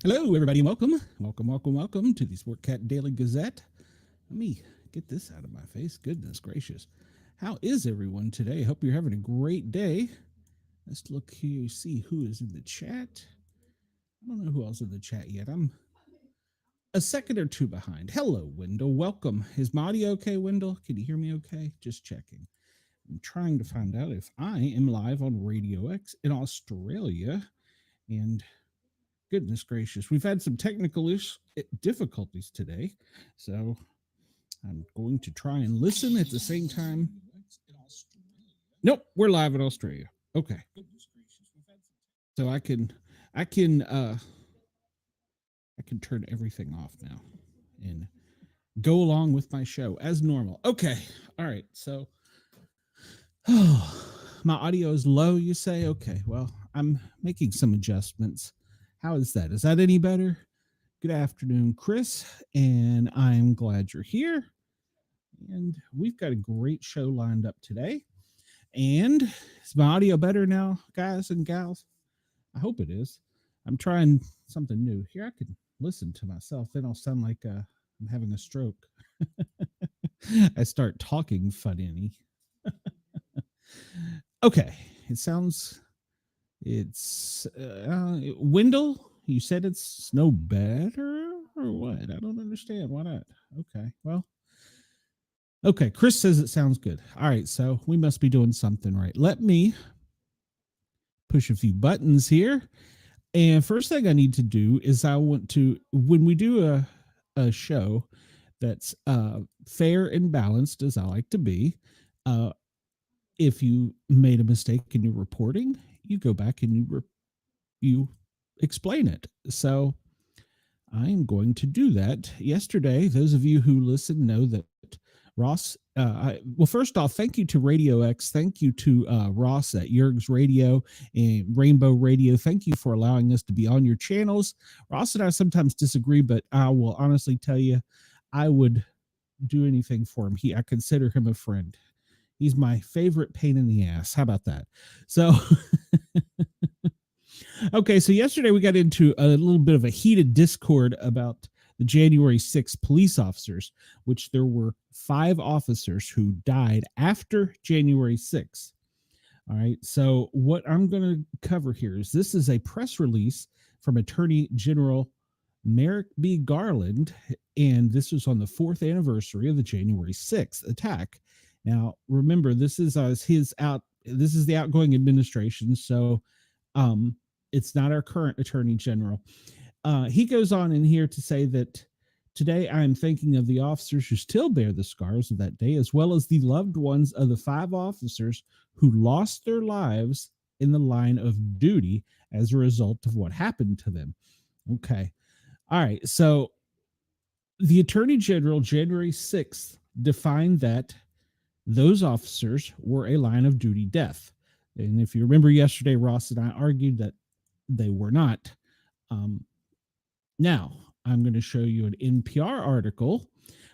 Hello, everybody, and welcome to the Sportcat Daily Gazette. Let me get this out of my face. Goodness gracious. How is everyone today? Hope you're having a great day. Let's look here, see who is in the chat. I don't know who else is in the chat yet. I'm a second or two behind. Hello, Wendell. Welcome. Is my audio okay, Wendell? Can you hear me okay? Just checking. I'm trying to find out if I am live on Radio X in Australia. And goodness gracious, we've had some technical difficulties today. So I'm going to try and listen at the same time. Nope, we're live in Australia. Okay. So I can turn everything off now and go along with my show as normal. Okay. All right. So my audio is low, you say? Okay. Well, I'm making some adjustments. How is that? Is that any better? Good afternoon, Chris, and I'm glad you're here. And we've got a great show lined up today. And is my audio better now, guys and gals? I hope it is. I'm trying something new. Here, I can listen to myself. Then I'll sound like I'm having a stroke. I start talking funny. Okay, it's Wendell, you said it's no better or what? I don't understand. Why not? Okay, well. Okay, Chris says it sounds good. All right, so we must be doing something right. Let me push a few buttons here. And first thing I need to do is I want to, when we do a show that's fair and balanced, as I like to be, if you made a mistake in your reporting, you go back and you explain it. So I am going to do that. Yesterday, those of you who listen know that Ross, well, first off, thank you to Radio X. Thank you to Ross at Yerg's Radio and Rainbow Radio. Thank you for allowing us to be on your channels. Ross and I sometimes disagree, but I will honestly tell you, I would do anything for him. I consider him a friend. He's my favorite pain in the ass. How about that? So, okay, so yesterday we got into a little bit of a heated discord about the January 6th police officers, which there were 5 officers who died after January 6th. All right, so what I'm going to cover here is this is a press release from Attorney General Merrick B. Garland, and this was on the 4th anniversary of the January 6th attack. Now, remember, this is the outgoing administration, so it's not our current Attorney General. He goes on in here to say that today I am thinking of the officers who still bear the scars of that day, as well as the loved ones of the 5 officers who lost their lives in the line of duty as a result of what happened to them. Okay. All right. So the Attorney General, January 6th, defined that those officers were a line of duty death. And if you remember yesterday, Ross and I argued that they were not. Now, I'm going to show you an NPR article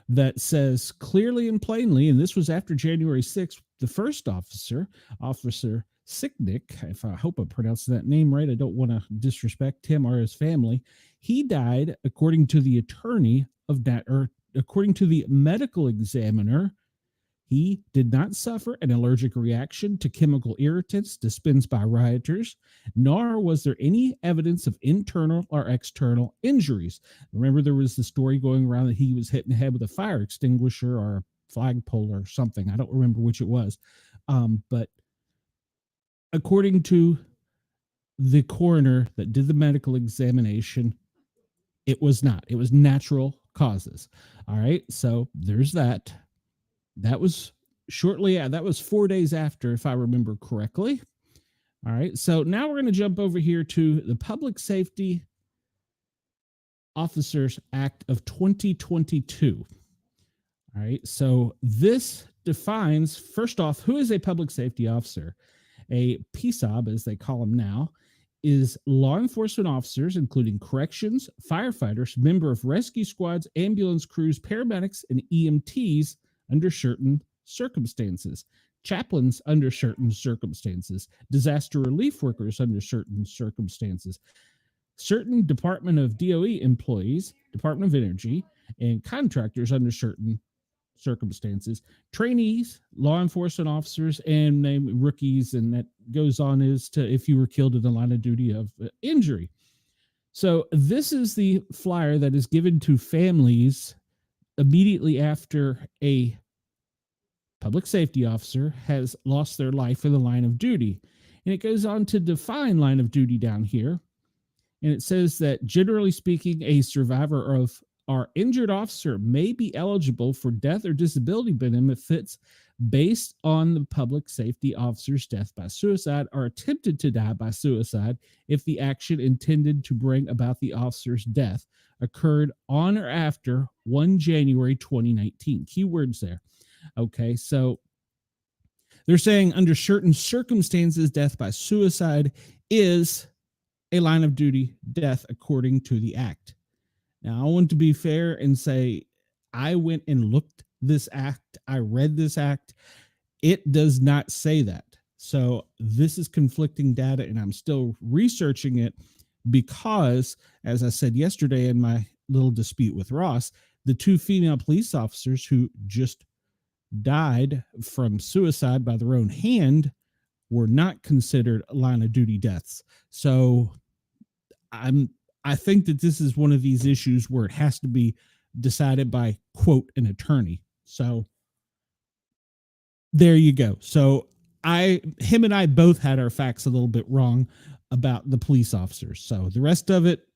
that says clearly and plainly, and this was after January 6th, the first officer, Officer Sicknick, if I hope I pronounced that name right, I don't want to disrespect him or his family. He died, according to the attorney of that, or according to the medical examiner, he did not suffer an allergic reaction to chemical irritants dispensed by rioters, nor was there any evidence of internal or external injuries. Remember, there was the story going around that he was hit in the head with a fire extinguisher or a flagpole or something. I don't remember which it was. But according to the coroner that did the medical examination, it was not. It was natural causes. All right, so there's that. That was that was 4 days after, if I remember correctly. All right, so now we're going to jump over here to the Public Safety Officers Act of 2022. All right, so this defines, first off, who is a public safety officer? A PSOB, as they call them now, is law enforcement officers, including corrections, firefighters, member of rescue squads, ambulance crews, paramedics, and EMTs, under certain circumstances, chaplains under certain circumstances, disaster relief workers under certain circumstances, certain Department of DOE employees, Department of Energy, and contractors under certain circumstances, trainees, law enforcement officers, and rookies, and that goes on as to if you were killed in the line of duty of injury. So this is the flyer that is given to families immediately after a public safety officer has lost their life in the line of duty. And it goes on to define line of duty down here. And it says that generally speaking, a survivor of our injured officer may be eligible for death or disability benefits based on the public safety officer's death by suicide or attempted to die by suicide if the action intended to bring about the officer's death occurred on or after 1 January 2019. Keywords there. Okay, so they're saying under certain circumstances, death by suicide is a line of duty death according to the act. Now, I want to be fair and say I went and looked this act. I read this act. It does not say that. So this is conflicting data, and I'm still researching it because, as I said yesterday in my little dispute with Ross, the two female police officers who just died from suicide by their own hand were not considered line of duty deaths. So I think that this is one of these issues where it has to be decided by, quote, an attorney. So there you go. So him and I both had our facts a little bit wrong about the police officers. So the rest of it,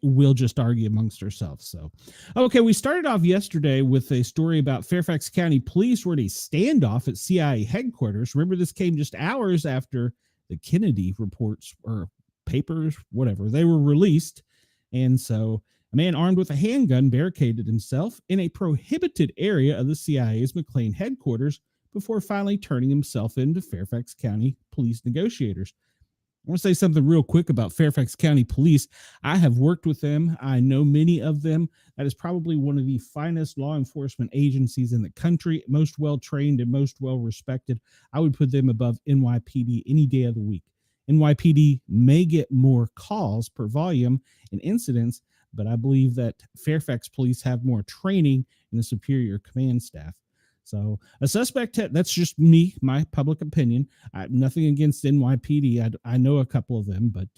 we'll just argue amongst ourselves. So, okay, we started off yesterday with a story about Fairfax County Police where they standoff at CIA headquarters. Remember, this came just hours after the Kennedy reports or papers, whatever, they were released. And so a man armed with a handgun barricaded himself in a prohibited area of the CIA's McLean headquarters before finally turning himself into Fairfax County Police negotiators. I want to say something real quick about Fairfax County Police. I have worked with them. I know many of them. That is probably one of the finest law enforcement agencies in the country, most well-trained and most well-respected. I would put them above NYPD any day of the week. NYPD may get more calls per volume and incidents, but I believe that Fairfax Police have more training and a superior command staff. So a suspect, that's just me, my public opinion. Nothing against NYPD. I know a couple of them, but,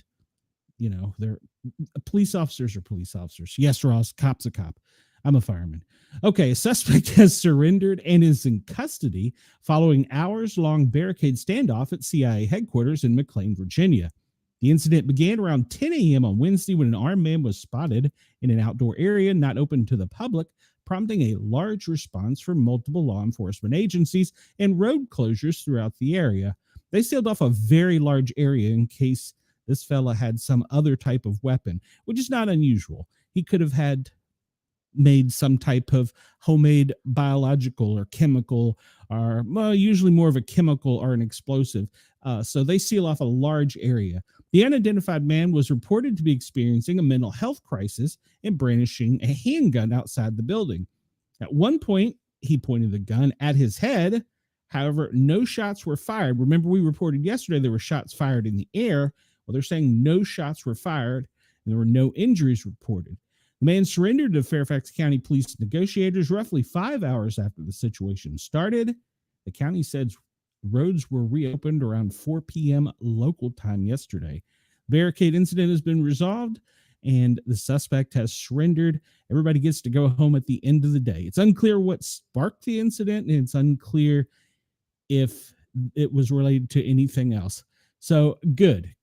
you know, they're police officers are police officers. Yes, Ross, cop's a cop. I'm a fireman. Okay, a suspect has surrendered and is in custody following hours-long barricade standoff at CIA headquarters in McLean, Virginia. The incident began around 10 a.m. on Wednesday when an armed man was spotted in an outdoor area not open to the public, prompting a large response from multiple law enforcement agencies and road closures throughout the area. They sealed off a very large area in case this fella had some other type of weapon, which is not unusual. He could have had made some type of homemade biological or chemical, or well, usually more of a chemical or an explosive. So they seal off a large area. The unidentified man was reported to be experiencing a mental health crisis and brandishing a handgun outside the building. At one point, he pointed the gun at his head. However, no shots were fired. Remember, we reported yesterday there were shots fired in the air. Well, they're saying no shots were fired and there were no injuries reported. The man surrendered to Fairfax County Police negotiators roughly 5 hours after the situation started. The county said roads were reopened around 4 p.m. local time yesterday. Barricade incident has been resolved, and the suspect has surrendered. Everybody gets to go home at the end of the day. It's unclear what sparked the incident, and it's unclear if it was related to anything else. So good.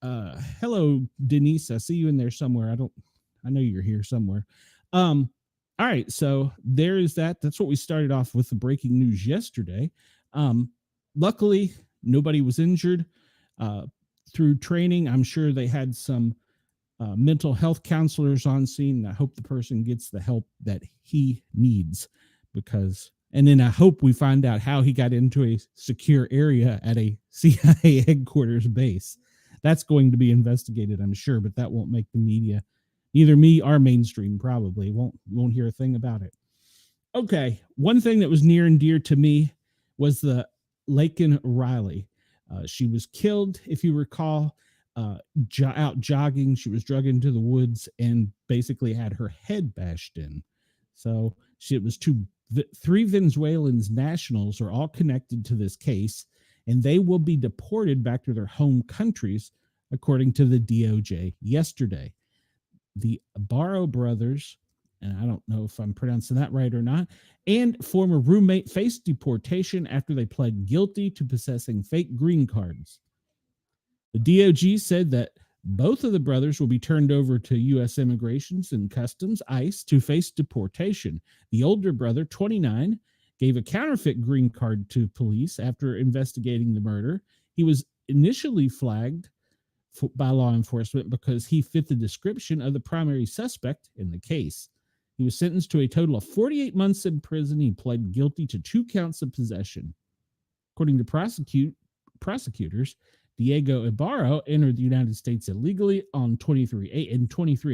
Hello, Denise. I see you in there somewhere. I know you're here somewhere. All right, so there is that. That's what we started off with the breaking news yesterday. Luckily, nobody was injured. Through training, I'm sure they had some mental health counselors on scene, and I hope the person gets the help that he needs and then I hope we find out how he got into a secure area at a CIA headquarters base. That's going to be investigated, I'm sure, but that won't make the media. Neither me or mainstream probably won't hear a thing about it. Okay, one thing that was near and dear to me was the Laken Riley. She was killed, if you recall, out jogging. She was dragged into the woods and basically had her head bashed in. So it was three Venezuelan nationals are all connected to this case, and they will be deported back to their home countries, according to the DOJ yesterday. The Barrow brothers, and I don't know if I'm pronouncing that right or not, and former roommate faced deportation after they pled guilty to possessing fake green cards. The DOJ said that both of the brothers will be turned over to U.S. Immigrations and Customs, ICE, to face deportation. The older brother, 29, gave a counterfeit green card to police after investigating the murder. He was initially flagged by law enforcement because he fit the description of the primary suspect in the case. He was sentenced to a total of 48 months in prison. He pled guilty to 2 counts of possession. According to prosecutors, Diego Ibarra entered the United States illegally on 23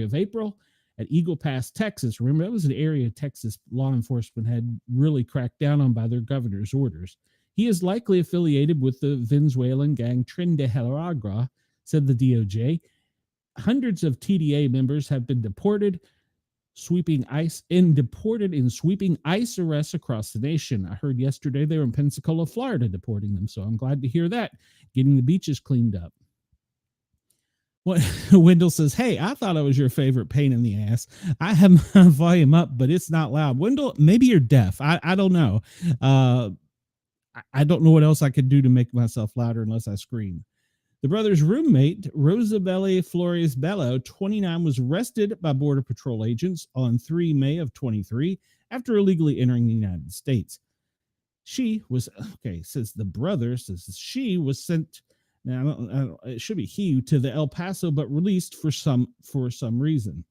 of April at Eagle Pass, Texas. Remember, that was an area Texas law enforcement had really cracked down on by their governor's orders. He is likely affiliated with the Venezuelan gang Tren de Aragua, said the DOJ. Hundreds of TDA members have been deported in sweeping ICE arrests across the nation. I heard yesterday they were in Pensacola, Florida, deporting them, so I'm glad to hear that, getting the beaches cleaned up. Wendell says, hey, I thought I was your favorite pain in the ass. I have my volume up, but it's not loud. Wendell, maybe you're deaf. I don't know. I don't know what else I could do to make myself louder unless I scream. The brothers' roommate, Rosabelle Flores Bello, 29, was arrested by Border Patrol agents on 3 May of 23 after illegally entering the United States. She was, says the brother, says she was sent, now it should be he, to the El Paso, but released for some reason.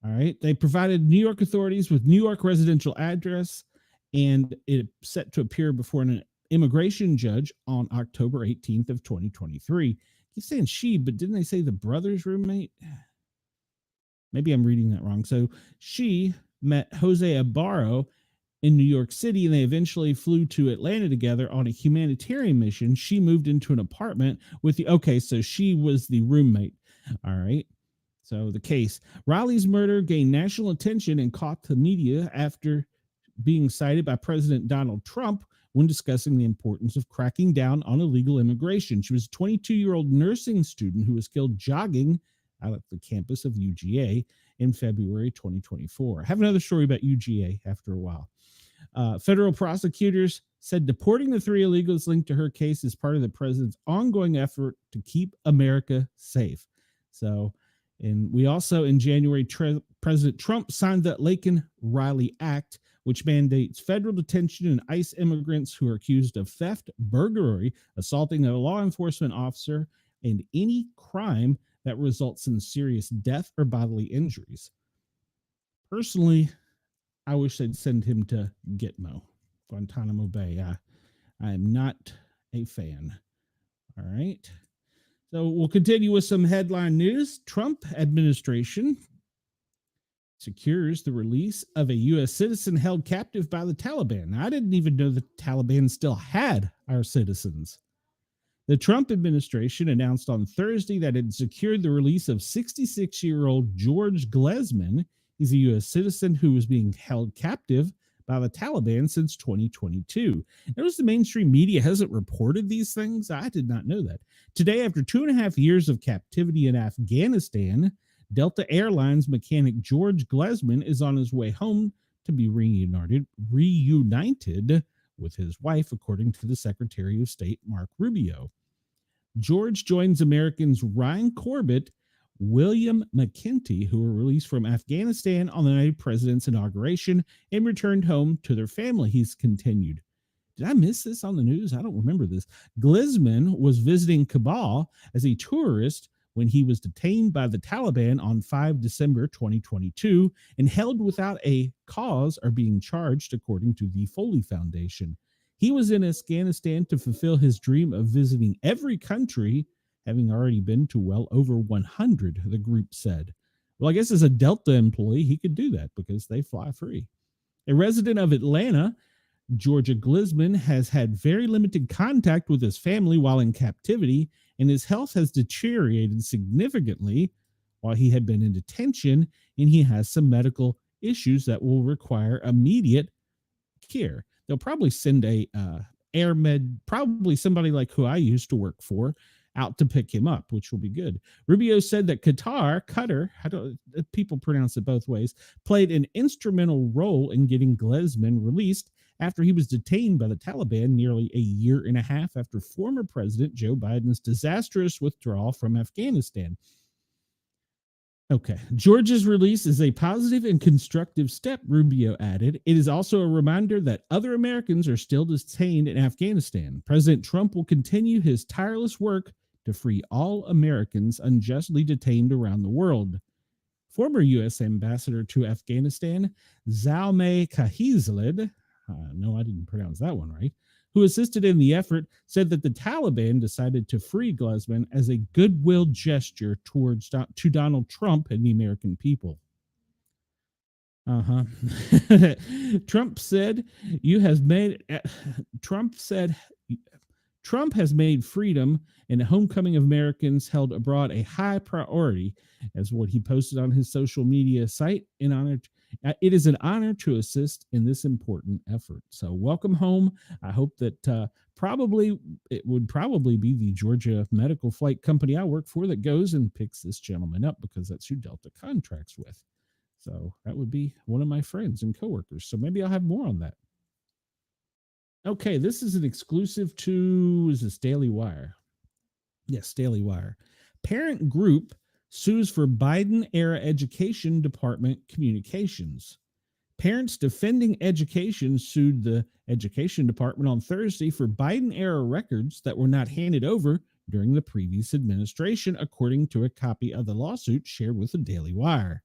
All right. They provided New York authorities with New York residential address, and it set to appear before an immigration judge on October 18th of 2023. Keep saying she, but didn't they say the brother's roommate? Maybe I'm reading that wrong. So she met Jose Ibarra in New York City, and they eventually flew to Atlanta together on a humanitarian mission. She moved into an apartment with so she was the roommate. All right. So the case, Riley's murder gained national attention and caught the media after being cited by President Donald Trump when discussing the importance of cracking down on illegal immigration. She was a 22-year-old nursing student who was killed jogging out at the campus of UGA in February 2024. I have another story about UGA after a while. Federal prosecutors said deporting the 3 illegals linked to her case is part of the president's ongoing effort to keep America safe. So, and we also, in January, President Trump signed the Laken-Riley Act, which mandates federal detention and ICE immigrants who are accused of theft, burglary, assaulting a law enforcement officer, and any crime that results in serious death or bodily injuries. Personally, I wish they'd send him to Gitmo, Guantanamo Bay. I am not a fan. All right. So we'll continue with some headline news. Trump administration secures the release of a U.S. citizen held captive by the Taliban. Now, I didn't even know the Taliban still had our citizens. The Trump administration announced on Thursday that it secured the release of 66-year-old George Glesman. He's a U.S. citizen who was being held captive by the Taliban since 2022. Notice the mainstream media hasn't reported these things. I did not know that. Today, after 2.5 years of captivity in Afghanistan, Delta Airlines mechanic George Glesman is on his way home to be reunited with his wife, according to the Secretary of State, Mark Rubio. George joins Americans Ryan Corbett, William McKenty, who were released from Afghanistan on the night of President's inauguration and returned home to their family. He's continued. Did I miss this on the news? I don't remember this. Glesman was visiting Kabul as a tourist when he was detained by the Taliban on 5 December 2022 and held without a cause or being charged, according to the Foley Foundation. He was in Afghanistan to fulfill his dream of visiting every country, having already been to well over 100, the group said. Well, I guess as a Delta employee, he could do that because they fly free. A resident of Atlanta Georgia Glisman has had very limited contact with his family while in captivity, and his health has deteriorated significantly while he had been in detention, and he has some medical issues that will require immediate care. They'll probably send a air med, probably somebody like who I used to work for, out to pick him up, which will be good. Rubio said that Cutter, how do people pronounce it both ways, played an instrumental role in getting Glesman released after he was detained by the Taliban nearly a year and a half after former President Joe Biden's disastrous withdrawal from Afghanistan. Okay. Georgia's release is a positive and constructive step, Rubio added. It is also a reminder that other Americans are still detained in Afghanistan. President Trump will continue his tireless work to free all Americans unjustly detained around the world. Former U.S. Ambassador to Afghanistan, Zalmay Khalilzad, no, I didn't pronounce that one right, who assisted in the effort, said that the Taliban decided to free Glesman as a goodwill gesture to Donald Trump and the American people. Trump said Trump has made freedom and the homecoming of Americans held abroad a high priority, as what he posted on his social media site. It is an honor to assist in this important effort. So welcome home. I hope that it would probably be the Georgia Medical Flight Company I work for that goes and picks this gentleman up, because that's who Delta contracts with. So that would be one of my friends and coworkers. So maybe I'll have more on that. Okay, this is an exclusive to, is this Daily Wire? Yes, Daily Wire. Parent group sues for Biden-era Education Department communications. Parents defending education sued the Education Department on Thursday for Biden-era records that were not handed over during the previous administration, according to a copy of the lawsuit shared with the Daily Wire.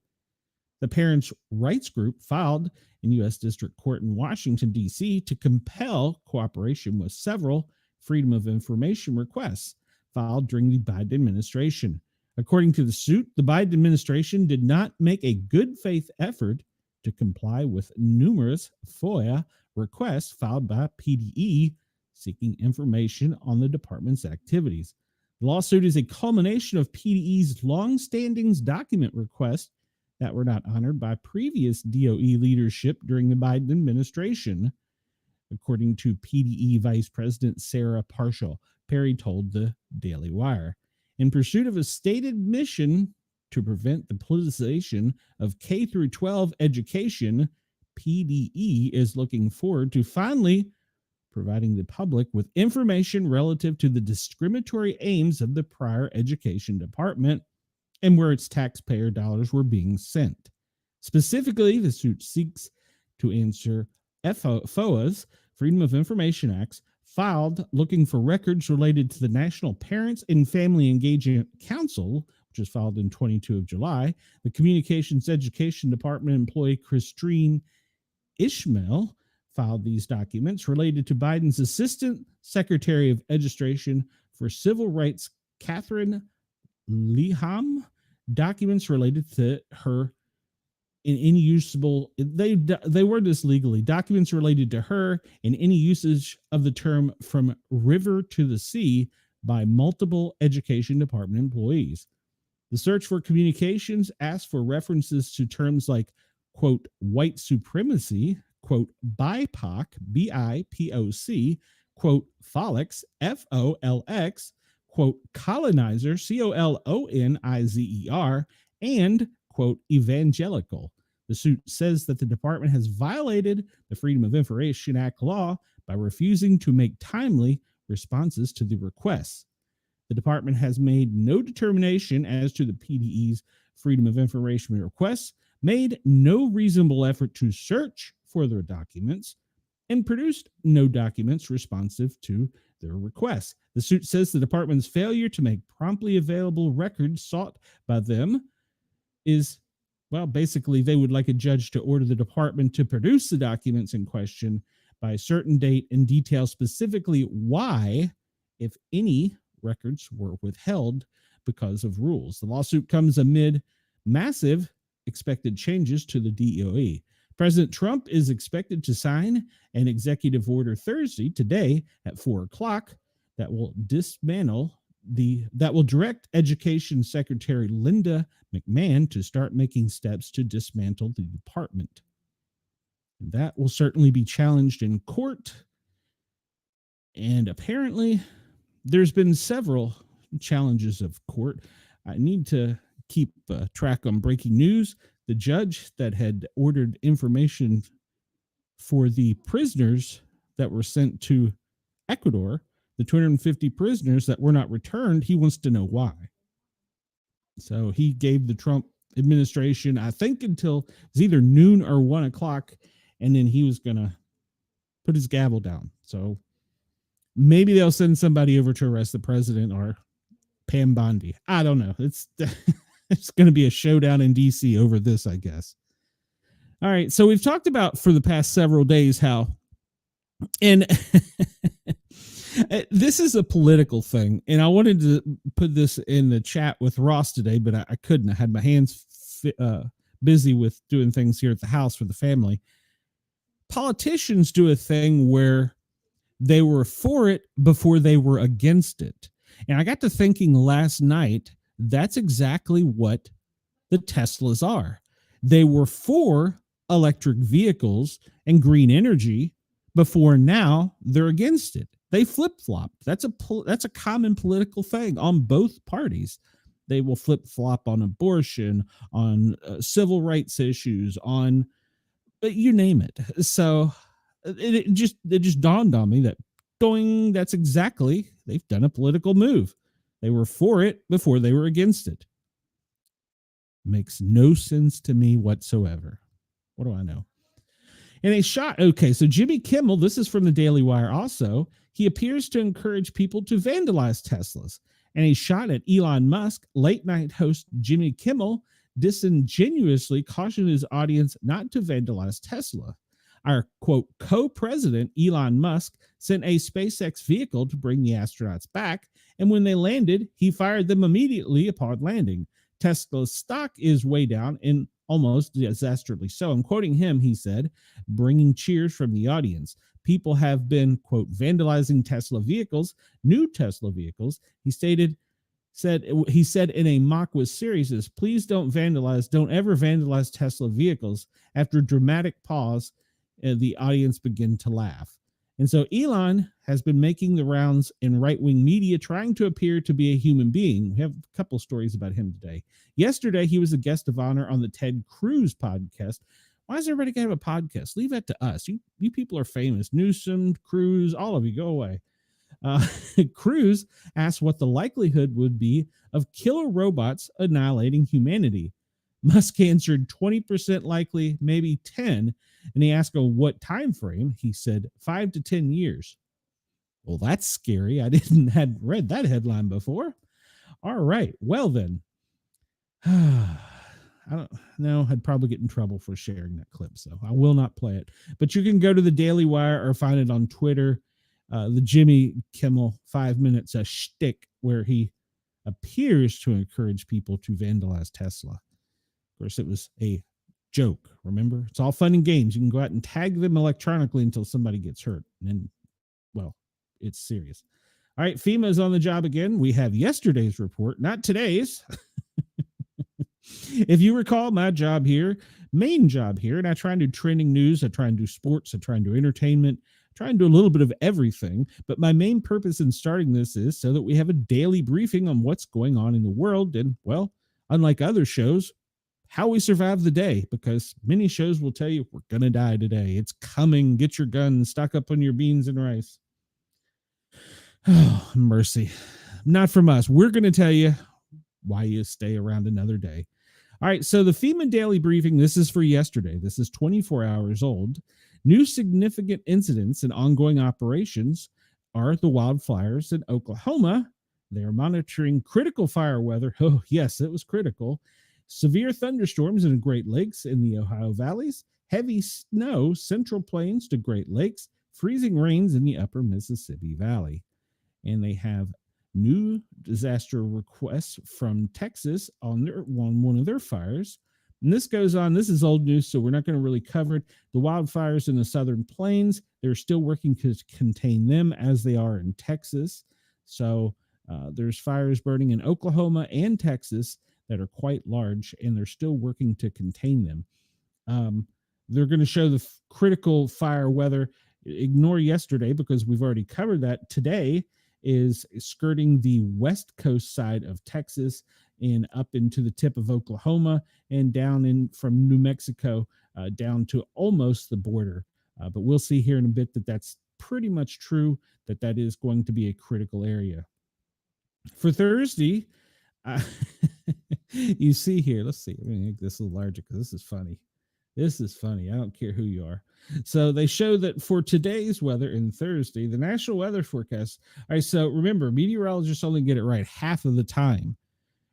The parents' rights group filed in U.S. District Court in Washington, D.C. to compel cooperation with several Freedom of Information requests filed during the Biden administration. According to the suit, the Biden administration did not make a good faith effort to comply with numerous FOIA requests filed by PDE seeking information on the department's activities. The lawsuit is a culmination of PDE's long-standing document requests that were not honored by previous DOE leadership during the Biden administration, according to PDE Vice President Sarah Parshall. Perry told the Daily Wire. In pursuit of a stated mission to prevent the politicization of K through 12 education, PDE is looking forward to finally providing the public with information relative to the discriminatory aims of the prior education department and where its taxpayer dollars were being sent. Specifically, the suit seeks to answer FOIA's Freedom of Information Acts filed looking for records related to the National Parents and Family Engagement Council, which was filed in 22 of July. The Communications Education Department employee Christine Ishmael filed these documents related to Biden's Assistant Secretary of Education for Civil Rights, Catherine Leham, documents related to her in any usable, they word this legally, documents related to her and any usage of the term from river to the sea by multiple education department employees. The search for communications asked for references to terms like, quote, white supremacy, quote, BIPOC, BIPOC, quote, Folix, FOLX, quote, colonizer, COLONIZER, and, quote, evangelical. The suit says that the department has violated the Freedom of Information Act law by refusing to make timely responses to the requests. The department has made no determination as to the PDE's Freedom of Information requests, made no reasonable effort to search for their documents, and produced no documents responsive to their requests. The suit says the department's failure to make promptly available records sought by them is, well, basically they would like a judge to order the department to produce the documents in question by a certain date and detail specifically why, if any, records were withheld because of rules. The lawsuit comes amid massive expected changes to the DOE. President Trump is expected to sign an executive order Thursday, today at 4 o'clock, that will direct Education Secretary Linda McMahon to start making steps to dismantle the department. That will certainly be challenged in court. And apparently, there's been several challenges of court. I need to keep track on breaking news. The judge that had ordered information for the prisoners that were sent to Ecuador, the 250 prisoners that were not returned, he wants to know why. So he gave the Trump administration, I think, until it was either noon or 1 o'clock, and then he was going to put his gavel down. So maybe they'll send somebody over to arrest the president or Pam Bondi. I don't know. It's going to be a showdown in D.C. over this, I guess. All right. So we've talked about for the past several days how, and this is a political thing, and I wanted to put this in the chat with Ross today, but I couldn't. I had my hands busy with doing things here at the house for the family. Politicians do a thing where they were for it before they were against it. And I got to thinking last night, that's exactly what the Teslas are. They were for electric vehicles and green energy before now they're against it. They flip-flopped. That's a common political thing on both parties. They will flip-flop on abortion, on civil rights issues, on you name it. So it just dawned on me that that's exactly, they've done a political move. They were for it before they were against it. Makes no sense to me whatsoever. What do I know? And a shot. Okay, so Jimmy Kimmel, this is from the Daily Wire also. He appears to encourage people to vandalize Teslas. And a shot at Elon Musk, late night host Jimmy Kimmel disingenuously cautioned his audience not to vandalize Tesla. Our, quote, co-president, Elon Musk, sent a SpaceX vehicle to bring the astronauts back, and when they landed, he fired them immediately upon landing. Tesla's stock is way down, and almost disastrously so. I'm quoting him, he said, bringing cheers from the audience. People have been, quote, vandalizing Tesla vehicles, new Tesla vehicles. He said in a mock with seriousness, please don't ever vandalize Tesla vehicles. After a dramatic pause, the audience began to laugh. And so Elon has been making the rounds in right-wing media, trying to appear to be a human being. We have a couple stories about him today. Yesterday, he was a guest of honor on the Ted Cruz podcast. Why does everybody got to have a podcast? Leave that to us. You people are famous. Newsom, Cruz, all of you, go away. Cruz asked what the likelihood would be of killer robots annihilating humanity. Musk answered 20% likely, maybe 10. And he asked him what time frame. He said 5 to 10 years. Well, that's scary. I had read that headline before. All right. Well, then. I don't know. I'd probably get in trouble for sharing that clip, so I will not play it. But you can go to the Daily Wire or find it on Twitter. The Jimmy Kimmel 5 minutes a shtick where he appears to encourage people to vandalize Tesla. Of course, it was a joke. Remember, it's all fun and games. You can go out and tag them electronically until somebody gets hurt. And then, well, it's serious. All right, FEMA is on the job again. We have yesterday's report, not today's. If you recall, my job here, main job here, and I try and do trending news, I try and do sports, I try and do entertainment, I try and do a little bit of everything. But my main purpose in starting this is so that we have a daily briefing on what's going on in the world. And, well, unlike other shows, how we survive the day, because many shows will tell you we're going to die today. It's coming. Get your gun, stock up on your beans and rice. Oh, mercy. Not from us. We're going to tell you why you stay around another day. All right, so the FEMA Daily Briefing, this is for yesterday. This is 24 hours old. New significant incidents and ongoing operations are the wildfires in Oklahoma. They are monitoring critical fire weather. Oh, yes, it was critical. Severe thunderstorms in the Great Lakes in the Ohio valleys. Heavy snow, Central Plains to Great Lakes. Freezing rains in the upper Mississippi Valley. And they have new disaster requests from Texas on one of their fires. And this goes on. This is old news, so we're not going to really cover it. The wildfires in the southern plains, they're still working to contain them as they are in Texas. So there's fires burning in Oklahoma and Texas that are quite large, and they're still working to contain them. They're going to show the critical fire weather. Ignore yesterday because we've already covered that. Today is skirting the west coast side of Texas and up into the tip of Oklahoma and down in from New Mexico down to almost the border. But we'll see here in a bit that that's pretty much true, that that is going to be a critical area. For Thursday, you see here, let's see, let me make this a little larger because this is funny. This is funny. I don't care who you are. So they show that for today's weather and Thursday, the National Weather Forecast. All right, so remember, meteorologists only get it right half of the time.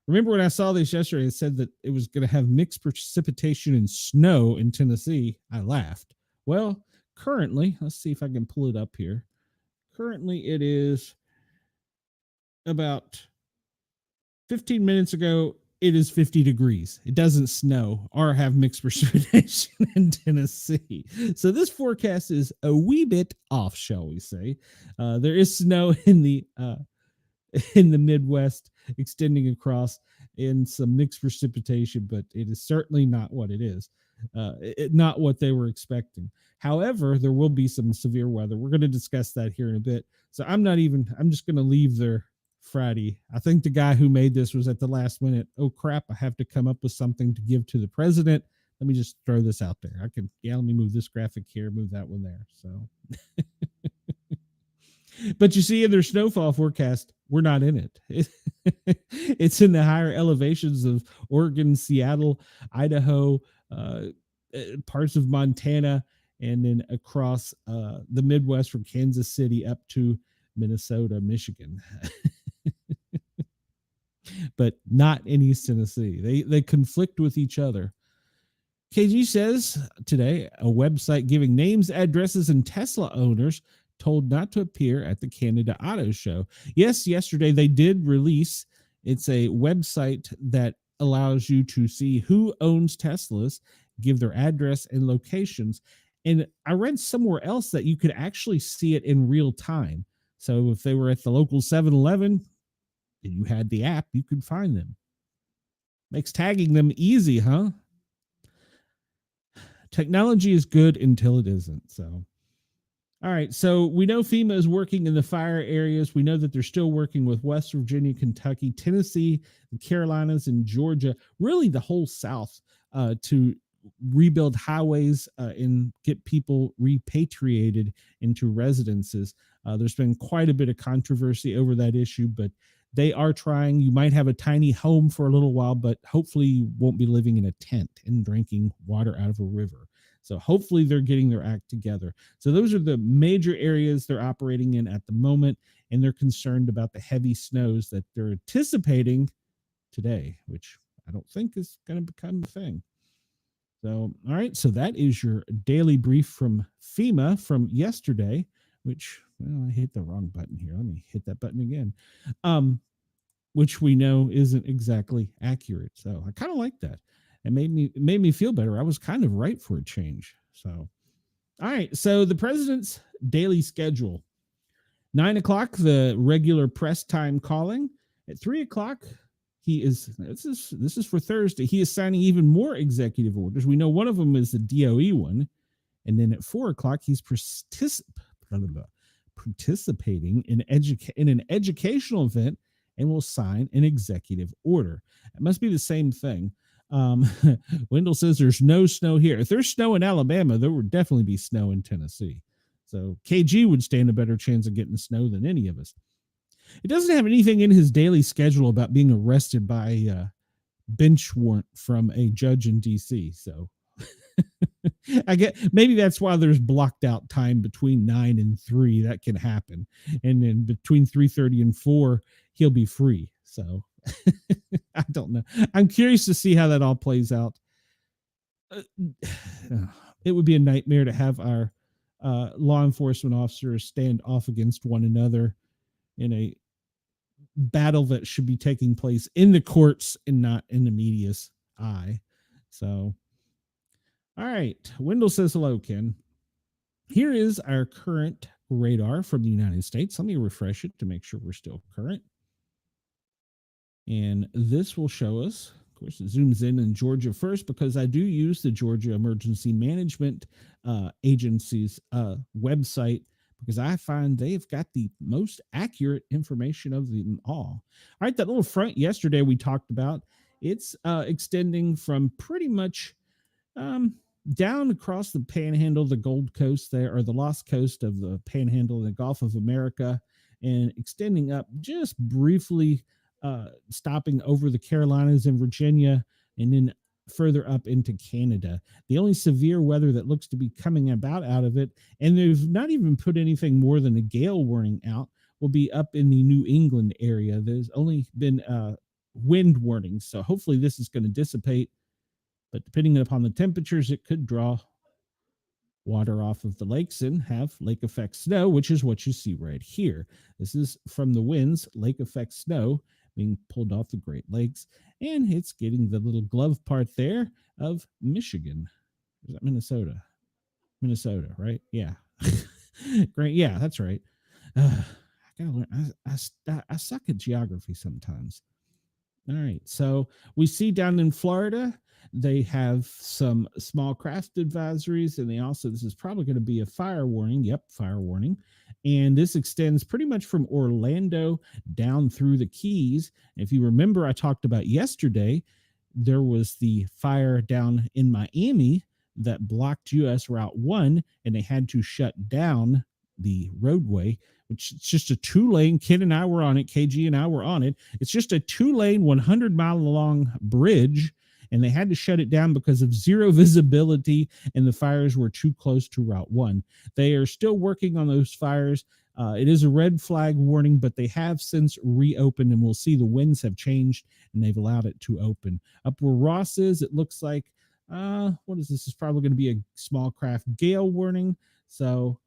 Remember when I saw this yesterday, it said that it was going to have mixed precipitation and snow in Tennessee. I laughed. Well, currently, let's see if I can pull it up here. Currently, it is about 15 minutes ago, it is 50 degrees. It doesn't snow or have mixed precipitation in Tennessee. So this forecast is a wee bit off, shall we say. There is snow in the Midwest extending across in some mixed precipitation, but it is certainly not what it is. Not what they were expecting. However, there will be some severe weather. We're going to discuss that here in a bit. So I'm just going to leave there Friday. I think the guy who made this was at the last minute. Oh crap, I have to come up with something to give to the president. Let me just throw this out there. Let me move this graphic here, move that one there. So but you see in their snowfall forecast, we're not in it. It's in the higher elevations of Oregon, Seattle, Idaho, parts of Montana, and then across the Midwest from Kansas City up to Minnesota, Michigan. But not in East Tennessee. They conflict with each other. KG says today, a website giving names, addresses, and Tesla owners told not to appear at the Canada Auto Show. Yes, yesterday they did release, it's a website that allows you to see who owns Teslas, give their address and locations. And I read somewhere else that you could actually see it in real time. So if they were at the local 7-Eleven and you had the app, you could find them. Makes tagging them easy, huh? Technology is good until it isn't. So, all right. So we know FEMA is working in the fire areas. We know that they're still working with West Virginia, Kentucky, Tennessee, the Carolinas, and Georgia, really the whole South, to rebuild highways and get people repatriated into residences. There's been quite a bit of controversy over that issue, but they are trying. You might have a tiny home for a little while, but hopefully you won't be living in a tent and drinking water out of a river. So hopefully they're getting their act together. So those are the major areas they're operating in at the moment, and they're concerned about the heavy snows that they're anticipating today, which I don't think is going to become a thing. So, all right. So that is your daily brief from FEMA from yesterday, which, well, I hit the wrong button here. Let me hit that button again. Which we know isn't exactly accurate. So I kind of like that. It made me feel better. I was kind of right for a change. So, all right. So the president's daily schedule: 9 o'clock, the regular press time calling. At 3 o'clock, this is for Thursday. He is signing even more executive orders. We know one of them is the DOE one. And then at 4 o'clock, he's participating in an educational event and will sign an executive order. It must be the same thing. Wendell says there's no snow here. If there's snow in Alabama, there would definitely be snow in Tennessee. So KG would stand a better chance of getting snow than any of us. It doesn't have anything in his daily schedule about being arrested by bench warrant from a judge in D.C. So I get maybe that's why there's blocked out time between 9 and 3. That can happen, and then between 3:30 and 4, he'll be free. So I don't know. I'm curious to see how that all plays out. It would be a nightmare to have our law enforcement officers stand off against one another in a battle that should be taking place in the courts and not in the media's eye. So, all right. Wendell says hello, Ken. Here is our current radar from the United States. Let me refresh it to make sure we're still current. And this will show us, of course, it zooms in Georgia first because I do use the Georgia Emergency Management Agency's website because I find they've got the most accurate information of them all. All right, that little front yesterday we talked about, it's extending from pretty much down across the Panhandle, the Gold Coast there, or the Lost Coast of the Panhandle, the Gulf of America, and extending up just briefly, stopping over the Carolinas and Virginia, and then further up into Canada. The only severe weather that looks to be coming about out of it, and they've not even put anything more than a gale warning out, will be up in the New England area. There's only been wind warnings, so hopefully this is going to dissipate. But depending upon the temperatures, it could draw water off of the lakes and have lake effect snow, which is what you see right here. This is from the winds, lake effect snow being pulled off the Great Lakes, and it's getting the little glove part there of Michigan. Is that Minnesota? Minnesota, right? Yeah. Great. Yeah, that's right. I gotta learn. I suck at geography sometimes. All right. So we see down in Florida, they have some small craft advisories, and they also, this is probably going to be a fire warning. Yep, fire warning. And this extends pretty much from Orlando down through the Keys. If you remember, I talked about yesterday, there was the fire down in Miami that blocked US Route 1, and they had to shut down the roadway, which is just a 2-lane. Ken and I were on it. KG and I were on it. It's just a 2-lane, 100-mile long bridge, and they had to shut it down because of zero visibility, and the fires were too close to Route 1. They are still working on those fires. It is a red flag warning, but they have since reopened, and we'll see the winds have changed, and they've allowed it to open. Up where Ross is, it looks like, what is this? This is probably going to be a small craft gale warning. So,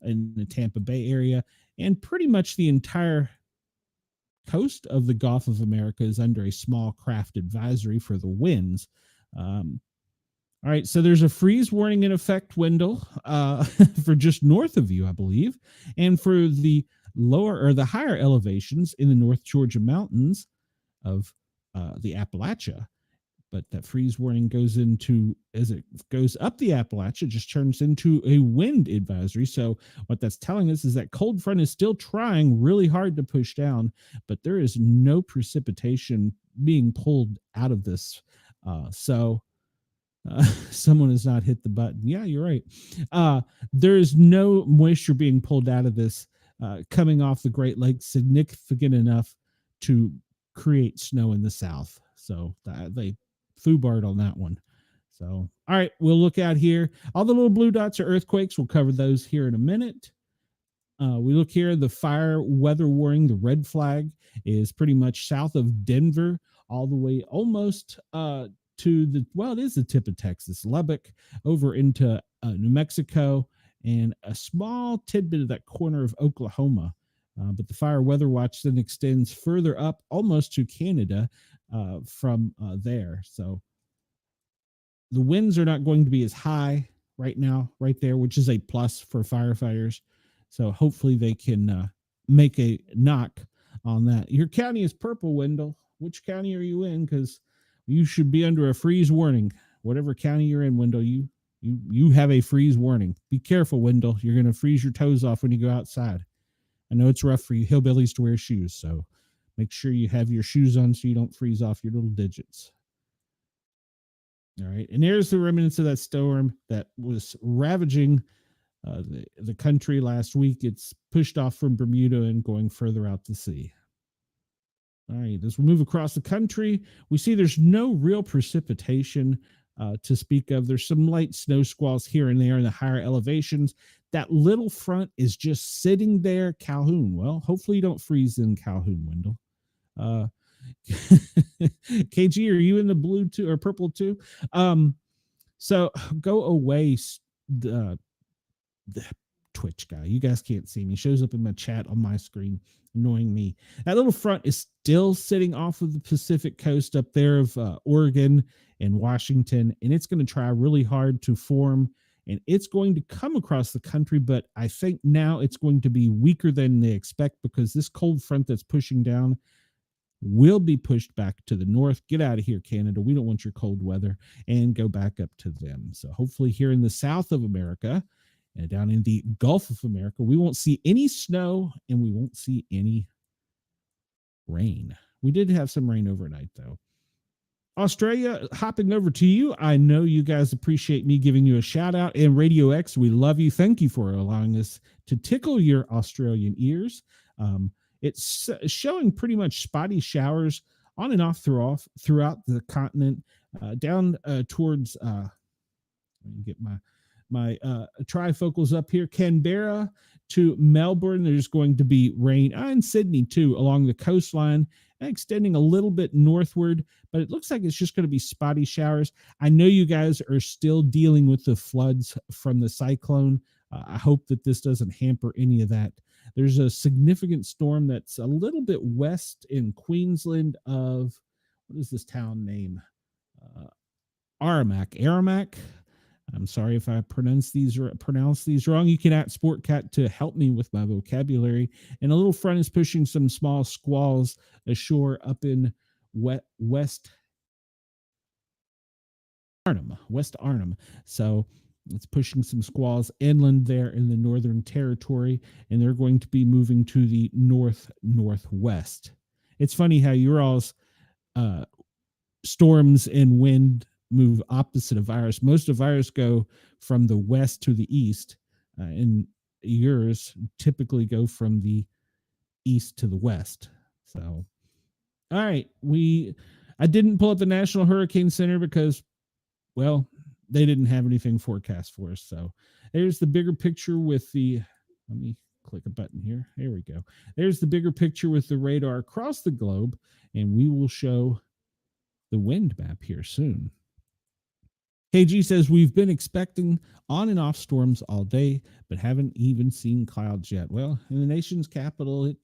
in the Tampa Bay area, and pretty much the entire coast of the Gulf of America is under a small craft advisory for the winds. All right, so there's a freeze warning in effect, Wendell, for just north of you, I believe, and for the lower or the higher elevations in the North Georgia mountains of the Appalachia. But that freeze warning goes into, as it goes up the Appalachia, it just turns into a wind advisory. So what that's telling us is that cold front is still trying really hard to push down, but there is no precipitation being pulled out of this. Someone has not hit the button. Yeah, you're right. There is no moisture being pulled out of this coming off the Great Lakes significant enough to create snow in the south. So they foobarred on that one. So, all right, we'll look out here. All the little blue dots are earthquakes. We'll cover those here in a minute. We look here, the fire weather warning, the red flag is pretty much south of Denver, all the way almost to the, well, it is the tip of Texas, Lubbock, over into New Mexico, and a small tidbit of that corner of Oklahoma. But the fire weather watch then extends further up almost to Canada from there. So the winds are not going to be as high right now, right there, which is a plus for firefighters. So hopefully they can make a knock on that. Your county is purple, Wendell. Which county are you in? Because you should be under a freeze warning. Whatever county you're in, Wendell, you have a freeze warning. Be careful, Wendell. You're going to freeze your toes off when you go outside. I know it's rough for you hillbillies to wear shoes, so make sure you have your shoes on so you don't freeze off your little digits. All right, and there's the remnants of that storm that was ravaging the country last week. It's pushed off from Bermuda and going further out to sea. All right, as we move across the country, we see there's no real precipitation to speak of. There's some light snow squalls here and there in the higher elevations. That little front is just sitting there. Calhoun. Well, hopefully you don't freeze in Calhoun, Wendell. KG, are you in the blue too or purple too? So go away Twitch guy. You guys can't see me. He shows up in my chat on my screen, annoying me. That little front is still sitting off of the Pacific coast up there of Oregon and Washington, and it's going to try really hard to form, and it's going to come across the country, but I think now it's going to be weaker than they expect because this cold front that's pushing down will be pushed back to the north. Get out of here, Canada. We don't want your cold weather, and go back up to them. So hopefully here in the south of America and down in the Gulf of America, we won't see any snow and we won't see any rain. We did have some rain overnight, though. Australia, hopping over to you. I know you guys appreciate me giving you a shout out. And Radio X, we love you. Thank you for allowing us to tickle your Australian ears. It's showing pretty much spotty showers on and off throughout the continent, down towards, let me get my trifocals up here, Canberra to Melbourne. There's going to be rain, and Sydney too, along the coastline, extending a little bit northward, but it looks like it's just going to be spotty showers. I know you guys are still dealing with the floods from the cyclone. I hope that this doesn't hamper any of that. There's a significant storm that's a little bit west in Queensland of, what is this town name? Aramac. I'm sorry if I pronounce these wrong. You can at Sportcat to help me with my vocabulary. And a little front is pushing some small squalls ashore up in West Arnhem. So it's pushing some squalls inland there in the Northern Territory, and they're going to be moving to the northwest. It's funny how your all's storms and wind move opposite of virus. Most of virus go from the west to the east, and yours typically go from the east to the west. So, all right, I didn't pull up the National Hurricane Center because, well, they didn't have anything forecast for us. So there's the bigger picture with the, let me click a button here. There we go. There's the bigger picture with the radar across the globe, and we will show the wind map here soon. KG says, we've been expecting on and off storms all day, but haven't even seen clouds yet. Well, in the nation's capital, it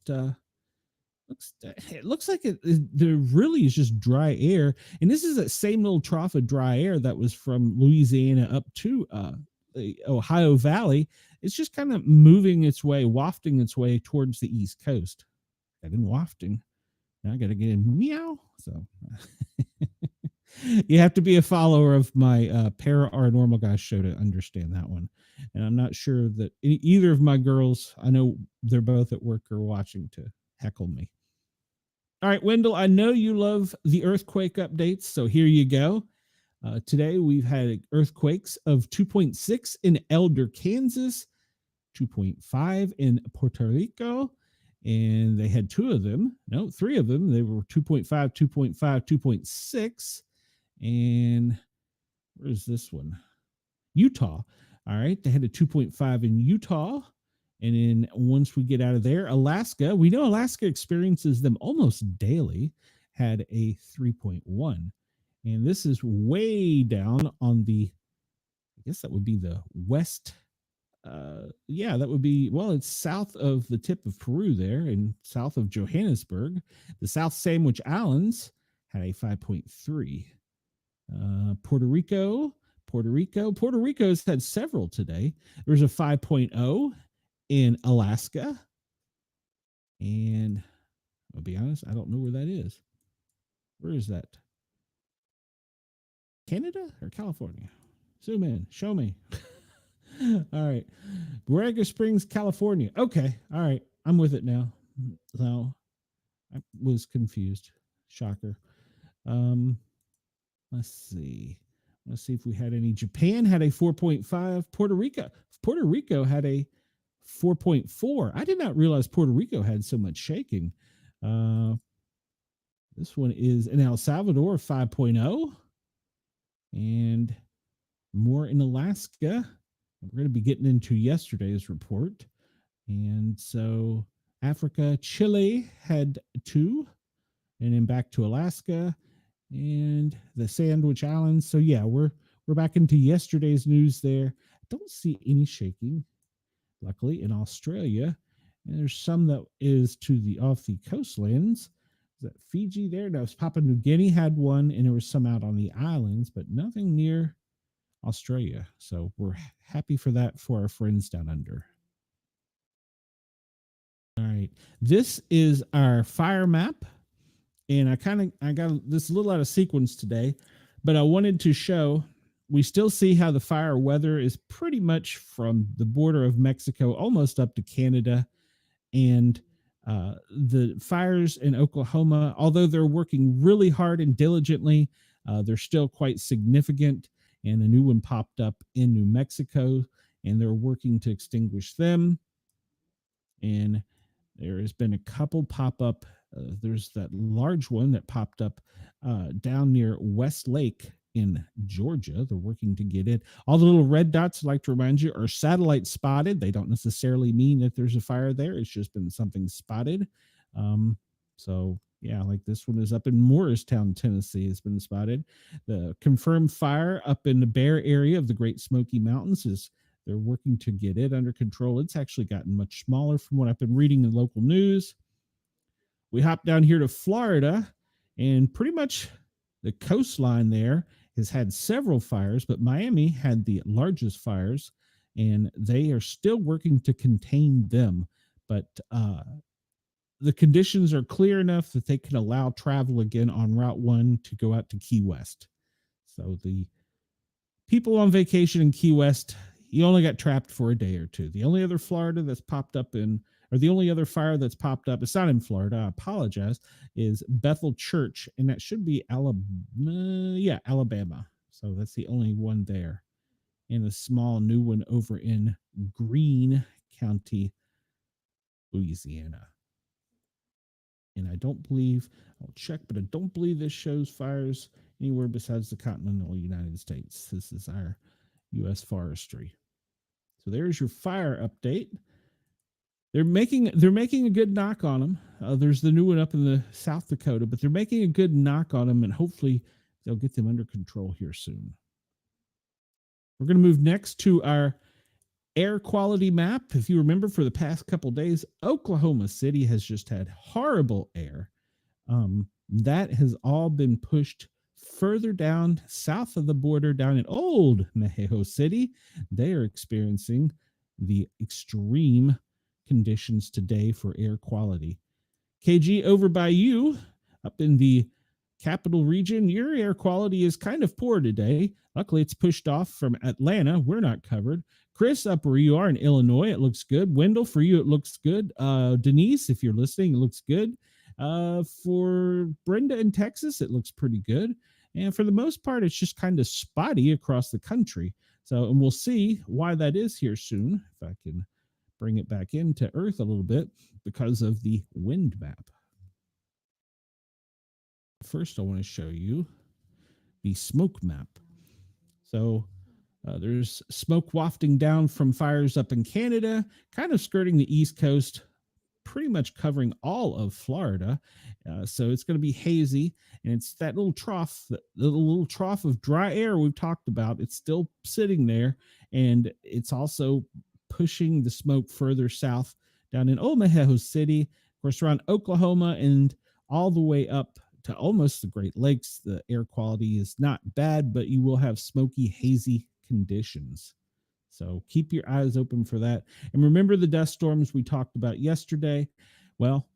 looks like there really is just dry air. And this is that same little trough of dry air that was from Louisiana up to the Ohio Valley. It's just kind of moving its way, wafting its way towards the East Coast. I've been wafting. Now I got to get in meow. So you have to be a follower of my Para Our Normal Guys show to understand that one. And I'm not sure that either of my girls, I know they're both at work or watching to heckle me. All right, Wendell, I know you love the earthquake updates, so here you go. Today we've had earthquakes of 2.6 in Elder, Kansas, 2.5 in Puerto Rico, and they had three of them. They were 2.5, 2.5, 2.6. And where's this one? Utah. All right, they had a 2.5 in Utah. And then once we get out of there, Alaska, we know Alaska experiences them almost daily, had a 3.1. And this is way down on the, I guess that would be the west. That would be, well, it's south of the tip of Peru there and south of Johannesburg. The South Sandwich Islands had a 5.3. Puerto Rico's had several today. There's a 5.0 in Alaska. And I'll be honest, I don't know where that is. Where is that? Canada or California? Zoom in. Show me. All right. Borrego Springs, California. Okay. All right. I'm with it now. So I was confused. Shocker. Let's see. Let's see if we had any. Japan had a 4.5. Puerto Rico had a 4.4. I did not realize Puerto Rico had so much shaking. This one is in El Salvador, 5.0. And more in Alaska. We're going to be getting into yesterday's report. And so Africa, Chile had 2. And then back to Alaska and the Sandwich Islands. So yeah, we're back into yesterday's news there. I don't see any shaking. luckily, in Australia. And there's some that is to the off the coastlands. Is that Fiji there? No, Papua New Guinea had one, and there was some out on the islands, but nothing near Australia. So we're happy for that for our friends down under. All right. This is our fire map. And I got this a little out of sequence today, but I wanted to show we still see how the fire weather is pretty much from the border of Mexico almost up to Canada. And the fires in Oklahoma, although they're working really hard and diligently, they're still quite significant. And a new one popped up in New Mexico, and they're working to extinguish them. And there has been a couple pop up. There's that large one that popped up down near West Lake in Georgia. They're working to get it. All the little red dots, I'd like to remind you, are satellite spotted. They don't necessarily mean that there's a fire there. It's just been something spotted. So yeah, like this one is up in Morristown, Tennessee. Has been spotted. The confirmed fire up in the Bear area of the Great Smoky Mountains is they're working to get it under control. It's actually gotten much smaller from what I've been reading in local news. We hop down here to Florida, and pretty much the coastline there has had several fires, but Miami had the largest fires, and they are still working to contain them. But the conditions are clear enough that they can allow travel again on Route 1 to go out to Key West. So the people on vacation in Key West, you only got trapped for a day or two. The only other Florida that's popped up or the only other fire that's popped up, it's not in Florida, I apologize, is Bethel Church, and that should be Alabama. So that's the only one there. And a small new one over in Greene County, Louisiana. And I don't believe, I'll check, but I don't believe this shows fires anywhere besides the continental United States. This is our U.S. forestry. So there's your fire update. They're making a good knock on them. There's the new one up in the South Dakota, but they're making a good knock on them, and hopefully they'll get them under control here soon. We're going to move next to our air quality map. If you remember, for the past couple days, Oklahoma City has just had horrible air. That has all been pushed further down south of the border, down in Old Mexico City. They are experiencing the extreme conditions today for air quality. KG, over by you, up in the capital region, your air quality is kind of poor today. Luckily, it's pushed off from Atlanta. We're not covered. Chris, up where you are in Illinois, it looks good. Wendell, for you, it looks good. Denise, if you're listening, it looks good. For Brenda in Texas, it looks pretty good. And for the most part, it's just kind of spotty across the country. So, and we'll see why that is here soon, if I can bring it back into Earth a little bit, because of the wind map. First, I want to show you the smoke map. So there's smoke wafting down from fires up in Canada, kind of skirting the East Coast, pretty much covering all of Florida. So it's going to be hazy, and it's that little trough, the little trough of dry air we've talked about. It's still sitting there, and it's also pushing the smoke further south down in Old Mexico City, of course, around Oklahoma, and all the way up to almost the Great Lakes. The air quality is not bad, but you will have smoky, hazy conditions. So keep your eyes open for that. And remember the dust storms we talked about yesterday? Well,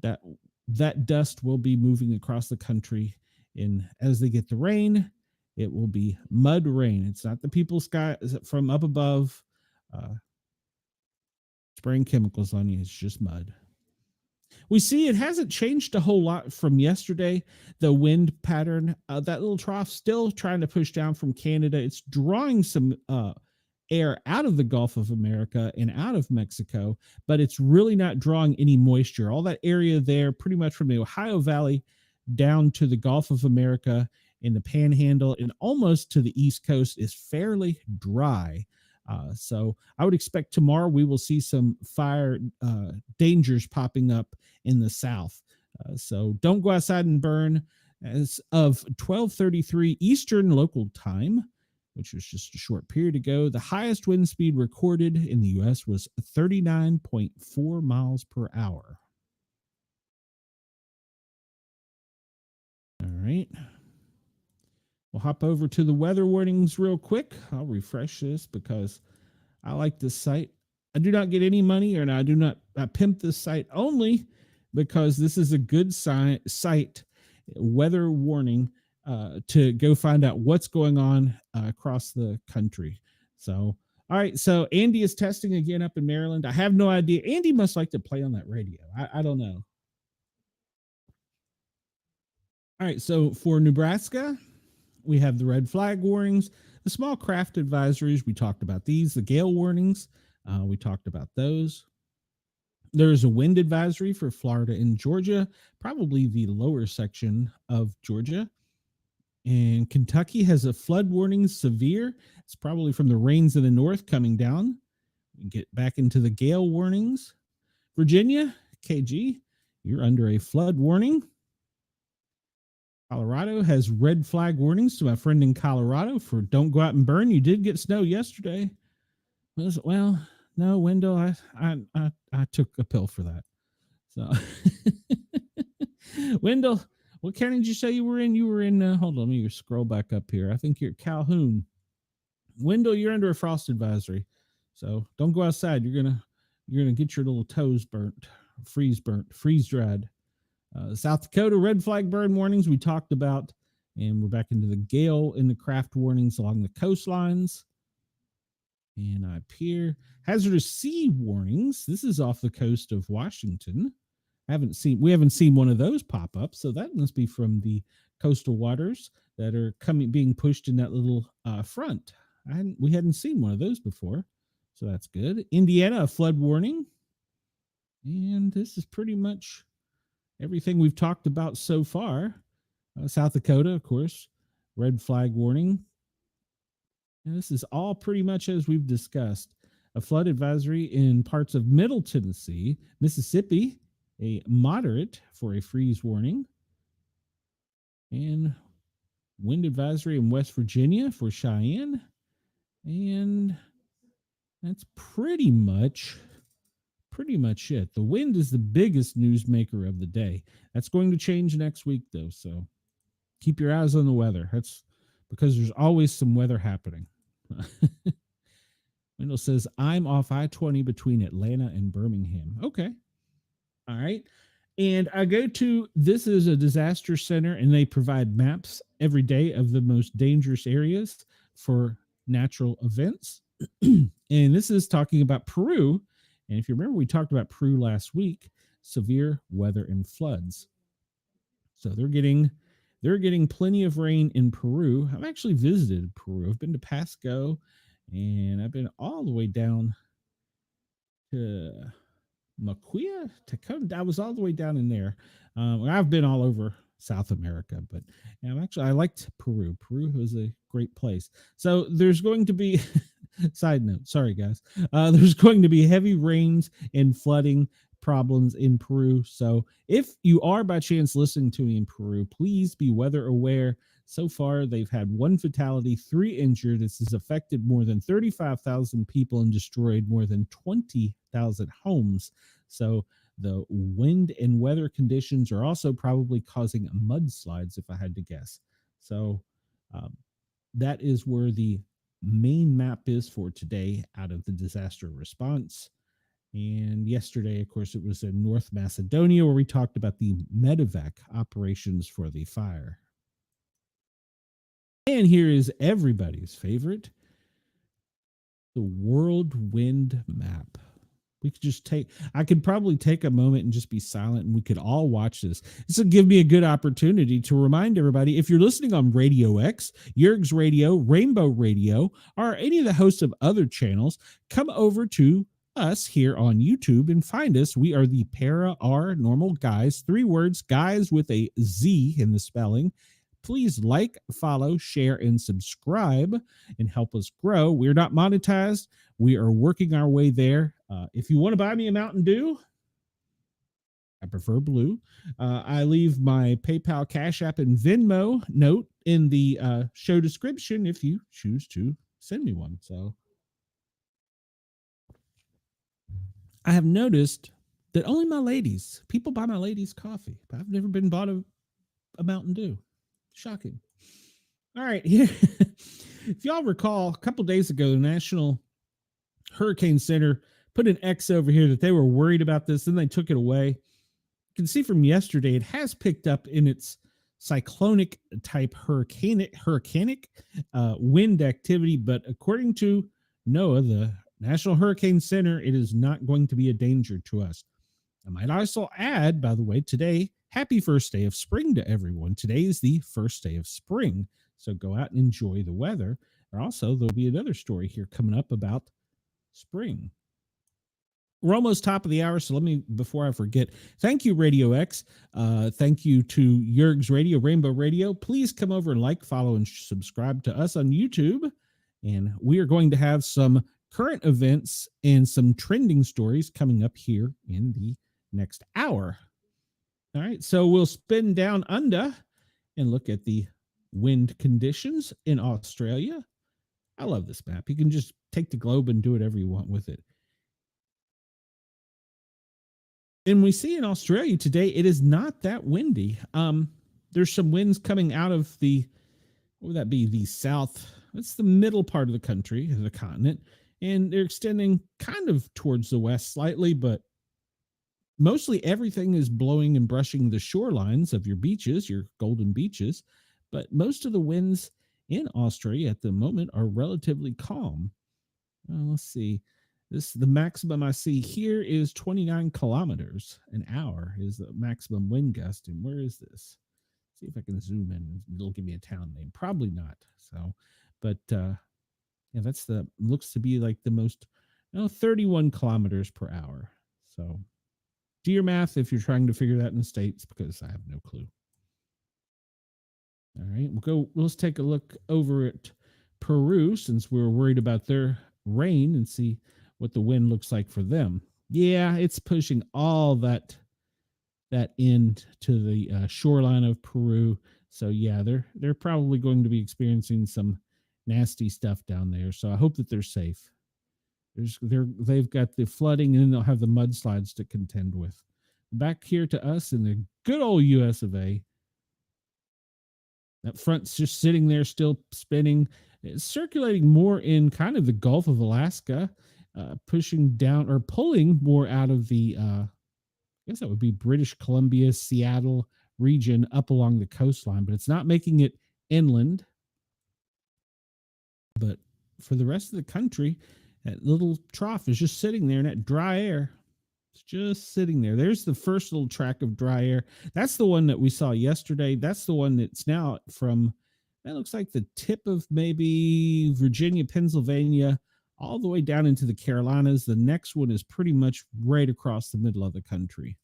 that dust will be moving across the country, and as they get the rain, it will be mud rain. It's not the people's sky from up above spraying chemicals on you. It's just mud. We see it hasn't changed a whole lot from yesterday. The wind pattern, that little trough still trying to push down from Canada. It's drawing some air out of the Gulf of America and out of Mexico, but it's really not drawing any moisture. All that area there, pretty much from the Ohio Valley down to the Gulf of America in the Panhandle and almost to the East Coast, is fairly dry. So I would expect tomorrow we will see some fire dangers popping up in the South. So don't go outside and burn. As of 12:33 Eastern local time, which was just a short period ago. The highest wind speed recorded in the U.S. was 39.4 miles per hour. All right. We'll hop over to the weather warnings real quick. I'll refresh this because I like this site. I do not get any money, and I do not pimp this site only because this is a good site, weather warning, to go find out what's going on across the country. So, all right. So Andy is testing again up in Maryland. I have no idea. Andy must like to play on that radio. I don't know. All right. So for Nebraska, we have the red flag warnings, the small craft advisories. We talked about these, the gale warnings. We talked about those. There's a wind advisory for Florida and Georgia, probably the lower section of Georgia. And Kentucky has a flood warning, severe. It's probably from the rains in the north coming down. We get back into the gale warnings. Virginia, KG, you're under a flood warning. Colorado has red flag warnings to my friend in Colorado for don't go out and burn. You did get snow yesterday. Well, no, Wendell, I took a pill for that. So, Wendell, what county did you say you were in? You were in, hold on, let me scroll back up here. I think you're Calhoun. Wendell, you're under a frost advisory. So don't go outside. You're gonna get your little toes burnt, freeze dried. South Dakota red flag burn warnings we talked about, and we're back into the gale in the craft warnings along the coastlines. And up here, hazardous sea warnings. This is off the coast of Washington. We haven't seen one of those pop up, so that must be from the coastal waters that are being pushed in that little front. We hadn't seen one of those before, so that's good. Indiana, a flood warning, and this is pretty much everything we've talked about so far. South Dakota, of course, red flag warning. And this is all pretty much as we've discussed. A flood advisory in parts of Middle Tennessee, Mississippi, a moderate for a freeze warning, and wind advisory in West Virginia for Cheyenne. And that's pretty much it. The wind is the biggest newsmaker of the day. That's going to change next week, though, so keep your eyes on the weather. That's because there's always some weather happening. Wendell says, I'm off I-20 between Atlanta and Birmingham. Okay. All right. And I go to, this is a disaster center, and they provide maps every day of the most dangerous areas for natural events. And this is talking about Peru. And if you remember, we talked about Peru last week, severe weather and floods. So they're getting plenty of rain in Peru. I've actually visited Peru. I've been to Pasco, and I've been all the way down to Maquia, Tacoma. I was all the way down in there. I've been all over South America, but I liked Peru. Peru was a great place. So there's going to be, side note, sorry guys, there's going to be heavy rains and flooding problems in Peru. So if you are by chance listening to me in Peru, please be weather aware. So far, they've had 1 fatality, 3 injured. This has affected more than 35,000 people and destroyed more than 20,000 homes. So the wind and weather conditions are also probably causing mudslides, if I had to guess. So that is where the main map is for today out of the disaster response. And yesterday, of course, it was in North Macedonia where we talked about the medevac operations for the fire. And here is everybody's favorite, the world wind map. We could I could probably take a moment and just be silent, and we could all watch this. This will give me a good opportunity to remind everybody, if you're listening on Radio X, Yerg's Radio, Rainbow Radio, or any of the hosts of other channels, come over to us here on YouTube and find us. We are the Paranormal Guys, 3 words, guys with a Z in the spelling. Please like, follow, share, and subscribe and help us grow. We're not monetized. We are working our way there. If you want to buy me a Mountain Dew, I prefer blue. I leave my PayPal, Cash App, and Venmo note in the show description if you choose to send me one. So I have noticed that only my ladies, people buy my ladies coffee, but I've never been bought a Mountain Dew. Shocking. All right, here. If y'all recall, a couple days ago, the National Hurricane Center put an X over here that they were worried about this, then they took it away. You can see from yesterday, it has picked up in its cyclonic type hurricanic wind activity, but according to NOAA, the National Hurricane Center, it is not going to be a danger to us. I might also add, by the way, today, happy first day of spring to everyone. Today is the first day of spring, so go out and enjoy the weather. And also, there'll be another story here coming up about spring. We're almost top of the hour, so let me, before I forget, thank you, Radio X. Thank you to Yerg's Radio, Rainbow Radio. Please come over and like, follow, and subscribe to us on YouTube. And we are going to have some current events and some trending stories coming up here in the next hour. All right, so we'll spin down under and look at the wind conditions in Australia. I love this map. You can just take the globe and do whatever you want with it. And we see in Australia today, it is not that windy. There's some winds coming out of the, what would that be? The south. That's the middle part of the country, the continent. And they're extending kind of towards the west slightly, but mostly everything is blowing and brushing the shorelines of your beaches, your golden beaches. But most of the winds in Australia at the moment are relatively calm. Let's see. The maximum I see here is 29 kilometers an hour is the maximum wind gust. And where is this? See if I can zoom in. It'll give me a town name. Probably not. So, but yeah, that's looks to be like the most, 31 kilometers per hour. So do your math if you're trying to figure that in the States, because I have no clue. All right, let's take a look over at Peru, since we were worried about their rain, and see what the wind looks like for them. Yeah, it's pushing all that end to the shoreline of Peru. So yeah, they're probably going to be experiencing some nasty stuff down there. So I hope that they're safe. They've got the flooding, and then they'll have the mudslides to contend with. Back here to us in the good old US of A. That front's just sitting there, still spinning. It's circulating more in kind of the Gulf of Alaska, pushing down or pulling more out of the, I guess that would be British Columbia, Seattle region up along the coastline, but it's not making it inland. But for the rest of the country, that little trough is just sitting there, and that dry air, it's just sitting there. There's the first little track of dry air. That's the one that we saw yesterday. That's the one that's now from, that looks like the tip of maybe Virginia, Pennsylvania, all the way down into the Carolinas. The next one is pretty much right across the middle of the country.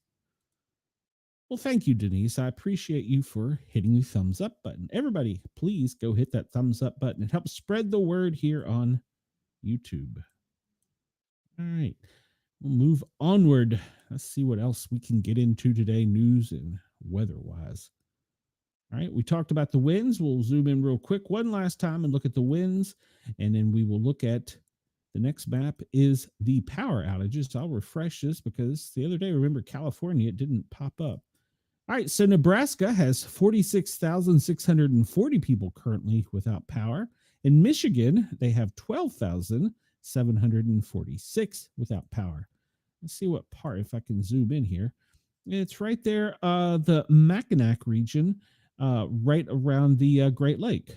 Well, thank you, Denise. I appreciate you for hitting the thumbs up button. Everybody, please go hit that thumbs up button. It helps spread the word here on YouTube. All right, we'll move onward. Let's see what else we can get into today, news and weather-wise. All right, we talked about the winds. We'll zoom in real quick one last time and look at the winds, and then we will look at the next map is the power outages. I'll refresh this because the other day, remember, California, it didn't pop up. All right, so Nebraska has 46,640 people currently without power. In Michigan, they have 12,746 without power. Let's see what part, if I can zoom in here. It's right there, the Mackinac region, right around the Great Lake.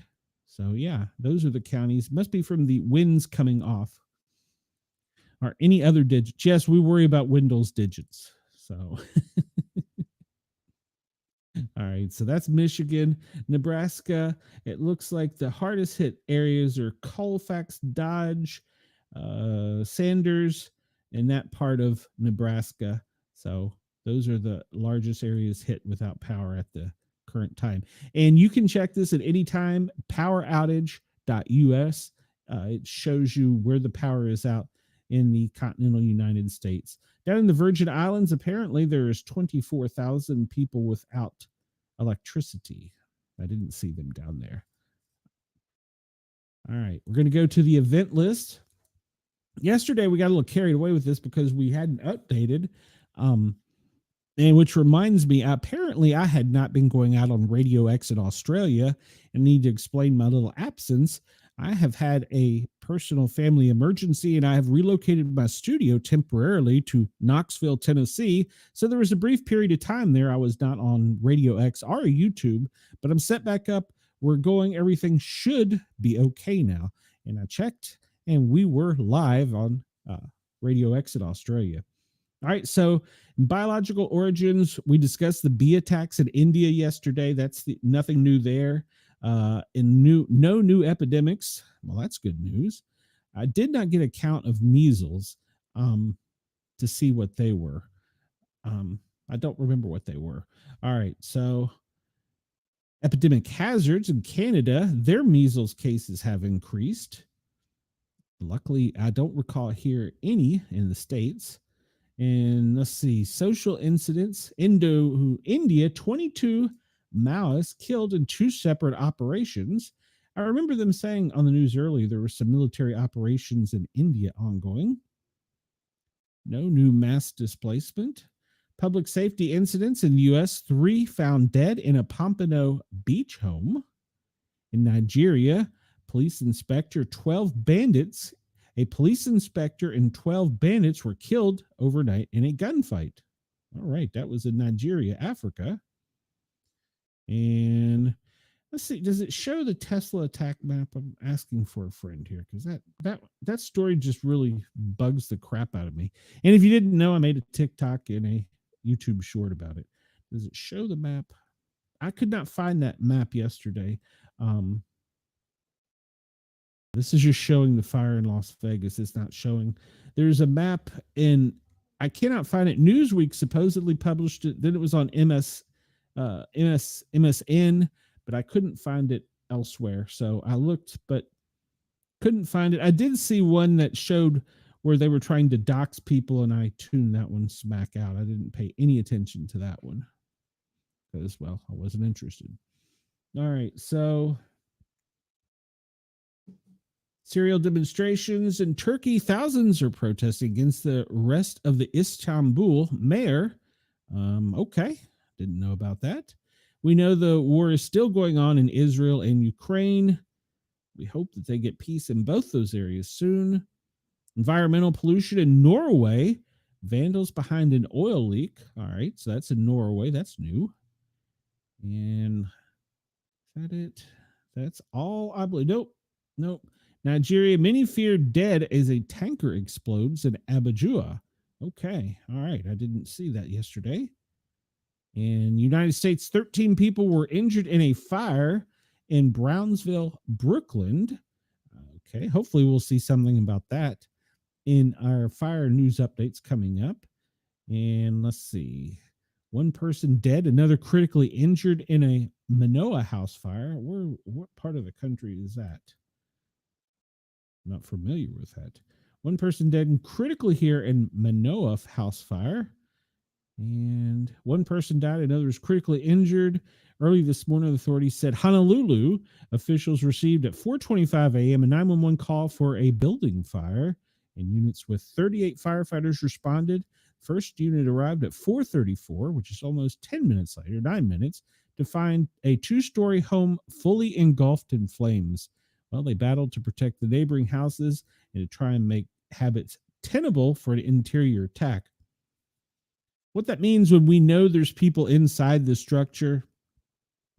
So yeah, those are the counties. Must be from the winds coming off. Or any other digits. Yes, we worry about Windows digits. So all right, so that's Michigan. Nebraska, it looks like the hardest hit areas are Colfax, Dodge, Sanders, and that part of Nebraska. So those are the largest areas hit without power at the current time. And you can check this at any time, poweroutage.us. It shows you where the power is out in the continental United States. Down in the Virgin Islands, apparently there is 24,000 people without electricity. I didn't see them down there. All right, we're going to go to the event list. Yesterday, we got a little carried away with this because we hadn't updated. And which reminds me, apparently I had not been going out on Radio X in Australia and need to explain my little absence. I have had a personal family emergency and I have relocated my studio temporarily to Knoxville, Tennessee. So there was a brief period of time there I was not on Radio X or YouTube, but I'm set back up. We're going. Everything should be okay now. And I checked and we were live on Radio X in Australia. All right, so in biological origins, we discussed the bee attacks in India yesterday. That's nothing new there. No new epidemics. Well, that's good news. I did not get a count of measles to see what they were. I don't remember what they were. All right, so epidemic hazards in Canada, their measles cases have increased. Luckily, I don't recall here any in the States. And let's see, social incidents. India, 22 Maoists killed in 2 separate operations. I remember them saying on the news earlier there were some military operations in India ongoing. No new mass displacement. Public safety incidents in the U.S., 3 found dead in a Pompano beach home. In Nigeria, police inspector, 12 bandits. A police inspector and 12 bandits were killed overnight in a gunfight. All right, that was in Nigeria, Africa. And let's see, does it show the Tesla attack map? I'm asking for a friend here because that story just really bugs the crap out of me. And if you didn't know, I made a TikTok and a YouTube short about it. Does it show the map? I could not find that map yesterday. This is just showing the fire in Las Vegas. It's not showing. There's a map in, I cannot find it. Newsweek supposedly published it. Then it was on MSN, but I couldn't find it elsewhere. So I looked, but couldn't find it. I did see one that showed where they were trying to dox people, and I tuned that one smack out. I didn't pay any attention to that one because, well, I wasn't interested. All right, so serial demonstrations in Turkey. Thousands are protesting against the arrest of the Istanbul mayor. Okay, didn't know about that. We know the war is still going on in Israel and Ukraine. We hope that they get peace in both those areas soon. Environmental pollution in Norway. Vandals behind an oil leak. All right, so that's in Norway. That's new. And is that it? That's all I believe. Nope. Nigeria, many feared dead as a tanker explodes in Abuja. Okay, all right. I didn't see that yesterday. In United States, 13 people were injured in a fire in Brownsville, Brooklyn. Okay, hopefully we'll see something about that in our fire news updates coming up. And let's see. 1 person dead, another critically injured in a Manoa house fire. What part of the country is that? Not familiar with that. 1 person dead and critically here in Manoa house fire. And 1 person died, another is critically injured. Early this morning, authorities said Honolulu officials received at 4:25 a.m. a 911 call for a building fire, and units with 38 firefighters responded. First unit arrived at 4:34, which is almost 10 minutes later, 9 minutes, to find a 2-story home fully engulfed in flames. Well, they battled to protect the neighboring houses and to try and make habits tenable for an interior attack. What that means, when we know there's people inside the structure,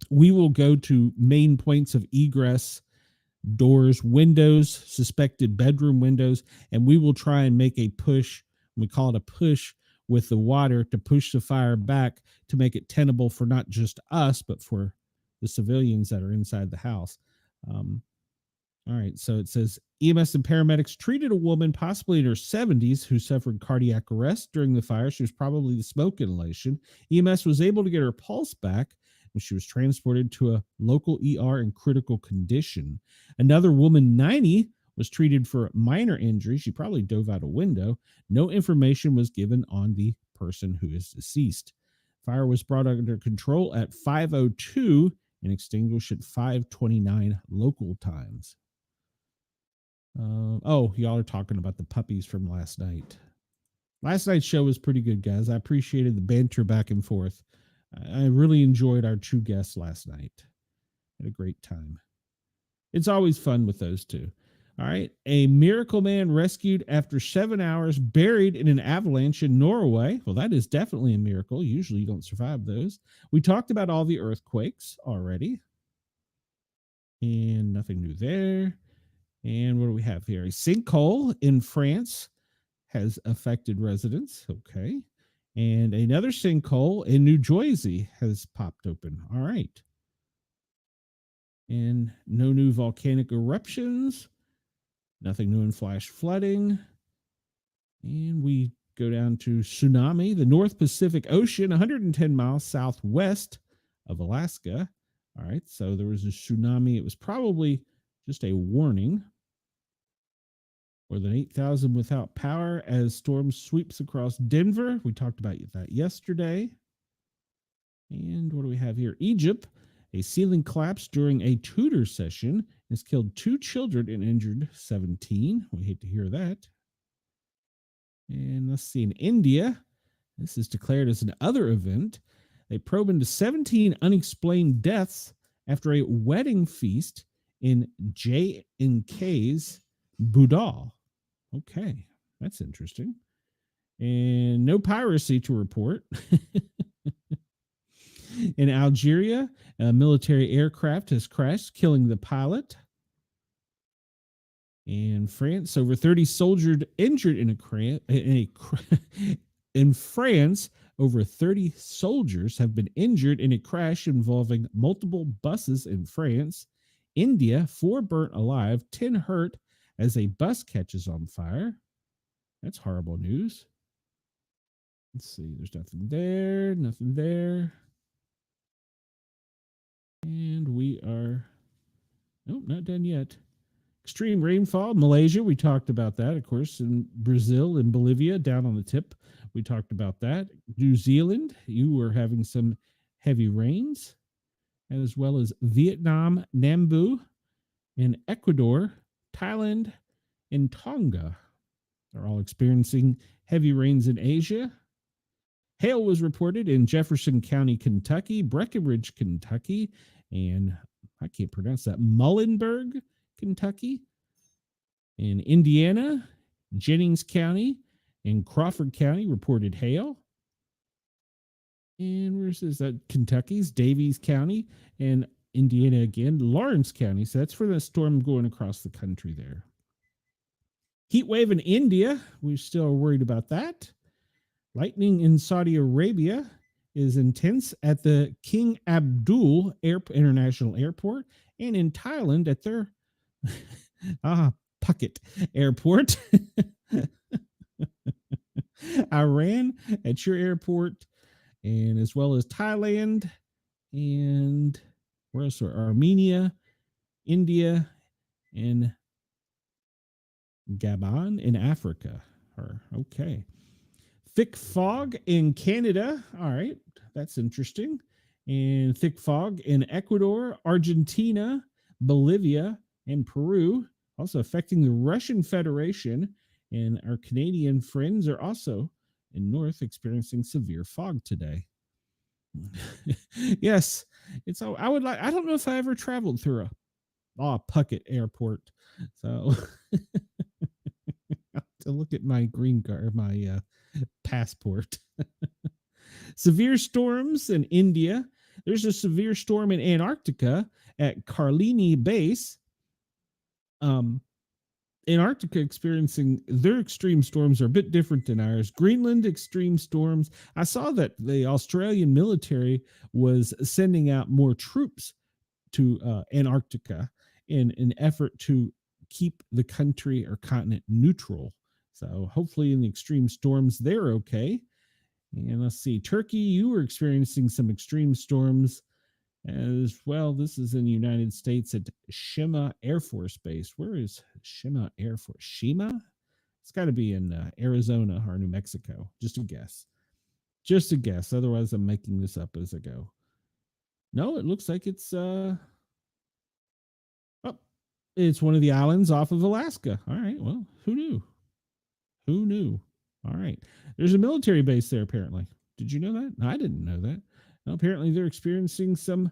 we will go to main points of egress, doors, windows, suspected bedroom windows, and we will try and make a push. We call it a push with the water to push the fire back to make it tenable for not just us, but for the civilians that are inside the house. All right, so it says EMS and paramedics treated a woman, possibly in her 70s, who suffered cardiac arrest during the fire. She was probably the smoke inhalation. EMS was able to get her pulse back, and she was transported to a local ER in critical condition. Another woman, 90, was treated for minor injury. She probably dove out a window. No information was given on the person who is deceased. Fire was brought under control at 5:02 and extinguished at 5:29 local times. Oh, y'all are talking about the puppies from last night. Last night's show was pretty good, guys. I appreciated the banter back and forth. I really enjoyed our two guests last night. Had a great time. It's always fun with those two. All right. A miracle man rescued after 7 hours, buried in an avalanche in Norway. Well, that is definitely a miracle. Usually you don't survive those. We talked about all the earthquakes already. And nothing new there. And what do we have here? A sinkhole in France has affected residents. Okay. And another sinkhole in New Jersey has popped open. All right. And no new volcanic eruptions. Nothing new in flash flooding. And we go down to tsunami, the North Pacific Ocean, 110 miles southwest of Alaska. All right. So there was a tsunami. It was probably just a warning. More than 8,000 without power as storm sweeps across Denver. We talked about that yesterday. And what do we have here? Egypt, a ceiling collapsed during a tutor session has killed 2 children and injured 17. We hate to hear that. And let's see, in India, this is declared as an other event. They probe into 17 unexplained deaths after a wedding feast in J&K's Budal. Okay, that's interesting. And no piracy to report. In Algeria, a military aircraft has crashed, killing the pilot. In France, over 30 soldiers injured in France, over 30 soldiers have been injured in a crash involving multiple buses in France. India, 4 burnt alive, 10 hurt as a bus catches on fire. That's horrible news. Let's see, there's nothing there, nothing there. And we are, nope, not done yet. Extreme rainfall, Malaysia, we talked about that, of course, in Brazil and Bolivia, down on the tip, we talked about that. New Zealand, you were having some heavy rains, as well as Vietnam, Nambu, and Ecuador, Thailand, and Tonga. They're all experiencing heavy rains in Asia. Hail was reported in Jefferson County, Kentucky, Breckenridge, Kentucky, and I can't pronounce that, Muhlenberg, Kentucky. In Indiana, Jennings County and Crawford County reported hail. And where's this? Kentucky's Davies County and Indiana again, Lawrence County. So that's for the storm going across the country there. Heat wave in India. We still are worried about that. Lightning in Saudi Arabia is intense at the King Abdul International Airport and in Thailand at their Phuket Airport. Iran at your airport, and as well as Thailand, and where else? Armenia, India, and Gabon in Africa. Okay. Thick fog in Canada. All right, that's interesting. And thick fog in Ecuador, Argentina, Bolivia, and Peru, also affecting the Russian Federation. And our Canadian friends are also in North experiencing severe fog today. Yes, it's. I would like. I don't know if I ever traveled through a Phuket airport, so to look at my green card, my passport. Severe storms in India. There's a severe storm in Antarctica at Carlini Base. Antarctica experiencing their extreme storms are a bit different than ours. Greenland extreme storms. I saw that the Australian military was sending out more troops to Antarctica in an effort to keep the country or continent neutral. So hopefully in the extreme storms, they're okay. And let's see, Turkey, you were experiencing some extreme storms as well. This is in the United States at Shima Air Force Base. Where is Shima Air Force? Shima? It's got to be in Arizona or New Mexico. Just a guess. Just a guess. Otherwise, I'm making this up as I go. No, it looks like oh, it's one of the islands off of Alaska. All right. Well, who knew? Who knew? All right. There's a military base there, apparently. Did you know that? I didn't know that. Well, apparently, they're experiencing some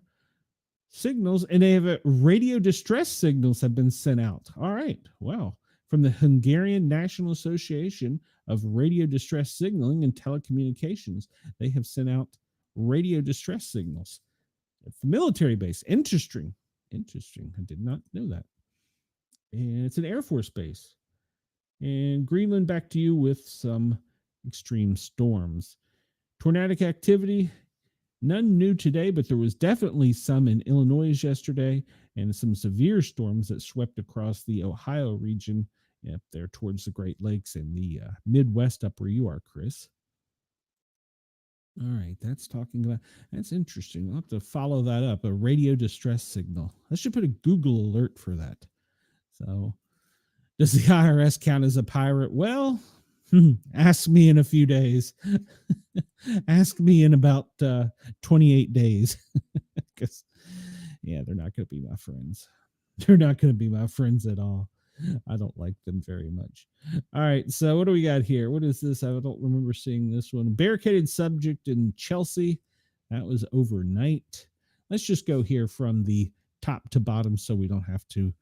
signals, and they have radio distress signals have been sent out. All right. Wow. From the Hungarian National Association of Radio Distress Signaling and Telecommunications, they have sent out radio distress signals at the military base. Interesting. Interesting. I did not know that. And it's an Air Force base. And Greenland, back to you with some extreme storms. Tornadic activity, none new today, but there was definitely some in Illinois yesterday and some severe storms that swept across the Ohio region up there towards the Great Lakes and the Midwest up where you are, Chris. All right, that's interesting. I'll have to follow that up. A radio distress signal. I should put a Google alert for that. So, does the IRS count as a pirate? Well, ask me in a few days. Ask me in about 28 days. Because, yeah, they're not going to be my friends. They're not going to be my friends at all. I don't like them very much. All right, so what do we got here? What is this? I don't remember seeing this one. Barricaded subject in Chelsea. That was overnight. Let's just go here from the top to bottom so we don't have to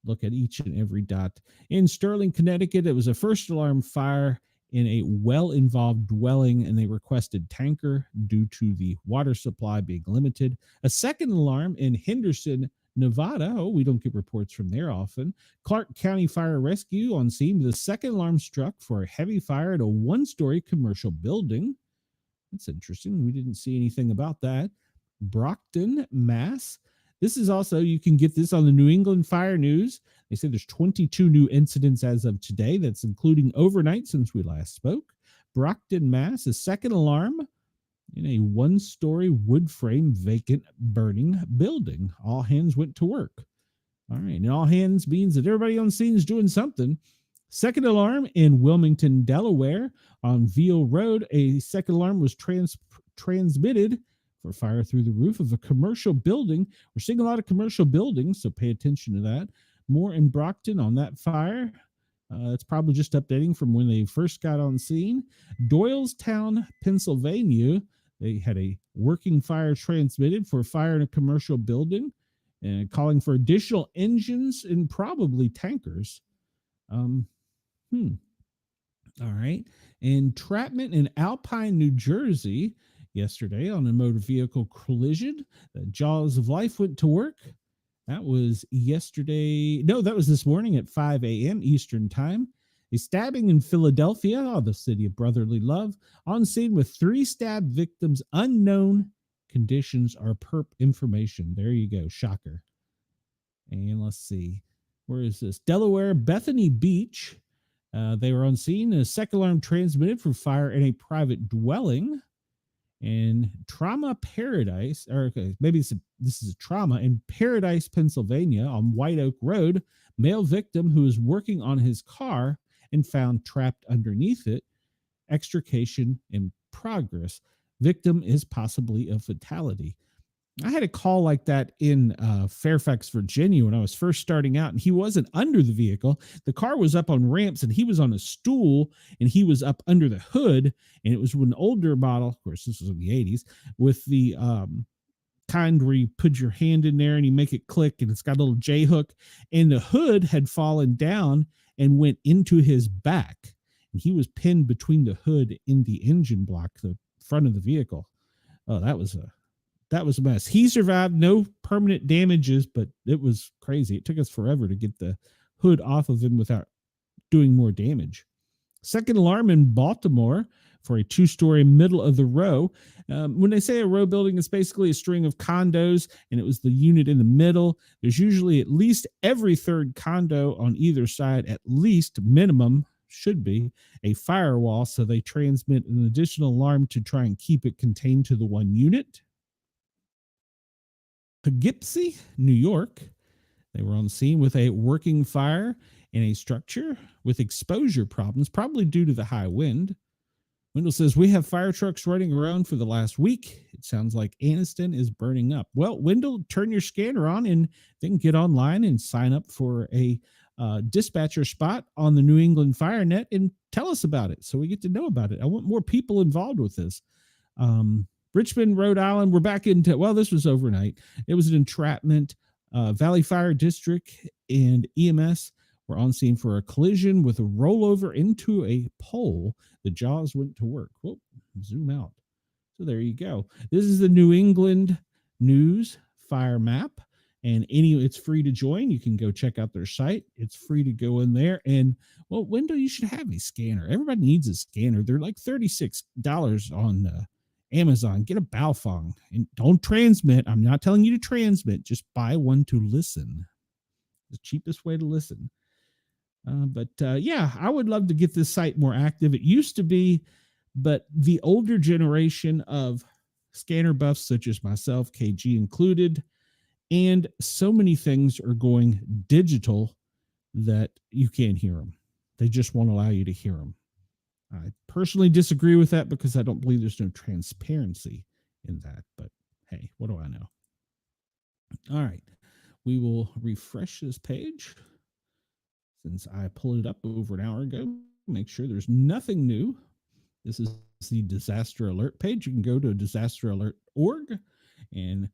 look at each and every dot. In Sterling, Connecticut, it was a first alarm fire in a well-involved dwelling, and they requested tanker due to the water supply being limited. A second alarm in Henderson, Nevada. Oh, we don't get reports from there often. Clark County Fire Rescue on scene. The second alarm struck for a heavy fire at a one-story commercial building. That's interesting. We didn't see anything about that. Brockton, Mass. This is also, you can get this on the New England Fire News. They say there's 22 new incidents as of today. That's including overnight since we last spoke. Brockton, Mass. A second alarm in a one-story wood frame vacant burning building. All hands went to work. All right. And all hands means that everybody on scene is doing something. Second alarm in Wilmington, Delaware on Veal Road. A second alarm was transmitted for fire through the roof of a commercial building. We're seeing a lot of commercial buildings, so pay attention to that. More in Brockton on that fire. It's probably just updating from when they first got on scene. Doylestown, Pennsylvania. They had a working fire transmitted for a fire in a commercial building and calling for additional engines and probably tankers. All right. Entrapment in Alpine, New Jersey yesterday on a motor vehicle collision. The jaws of life went to work. That was yesterday. No, that was this morning at 5 a.m. Eastern time. A stabbing in Philadelphia, the city of brotherly love, on scene with 3 stab victims. Unknown conditions are perp information. There you go. Shocker. And let's see. Where is this? Delaware, Bethany Beach. They were on scene. A second alarm transmitted for fire in a private dwelling. And Trauma Paradise, or okay, maybe this is a trauma in Paradise, Pennsylvania on White Oak Road. Male victim who was working on his car and found trapped underneath it. Extrication in progress. Victim is possibly a fatality. I had a call like that in Fairfax, Virginia when I was first starting out, and he wasn't under the vehicle. The car was up on ramps, and he was on a stool, and he was up under the hood, and it was an older model. Of course, this was in the 80s, with the kind where you put your hand in there and you make it click, and it's got a little J hook, and the hood had fallen down and went into his back, and he was pinned between the hood and the engine block, the front of the vehicle. Oh, that was a mess. He survived, no permanent damages, but it was crazy. It took us forever to get the hood off of him without doing more damage. Second alarm in Baltimore for a 2-story middle of the row. When they say a row building, it's basically a string of condos, and it was the unit in the middle. There's usually at least every third condo on either side, at least minimum, should be a firewall, so they transmit an additional alarm to try and keep it contained to the one unit. Poughkeepsie, New York. They were on scene with a working fire in a structure with exposure problems, probably due to the high wind. Wendell says, we have fire trucks running around for the last week. It sounds like Anniston is burning up. Well, Wendell, turn your scanner on and then get online and sign up for a dispatcher spot on the New England Fire Net and tell us about it so we get to know about it. I want more people involved with this. Richmond, Rhode Island, we're back into, well, this was overnight. It was an entrapment. Valley Fire District and EMS were on scene for a collision with a rollover into a pole. The jaws went to work. Whoop, zoom out. So there you go. This is the New England News Fire Map, and it's free to join. You can go check out their site. It's free to go in there. And well, Wendell, you should have a scanner. Everybody needs a scanner. They're like $36 on Amazon. Get a Baofeng and don't transmit. I'm not telling you to transmit. Just buy one to listen. The cheapest way to listen. Yeah, I would love to get this site more active. It used to be, but the older generation of scanner buffs, such as myself, KG included, and so many things are going digital that you can't hear them. They just won't allow you to hear them. I personally disagree with that because I don't believe there's no transparency in that. But hey, what do I know? All right. We will refresh this page since I pulled it up over an hour ago. Make sure there's nothing new. This is the disaster alert page. You can go to disasteralert.org, and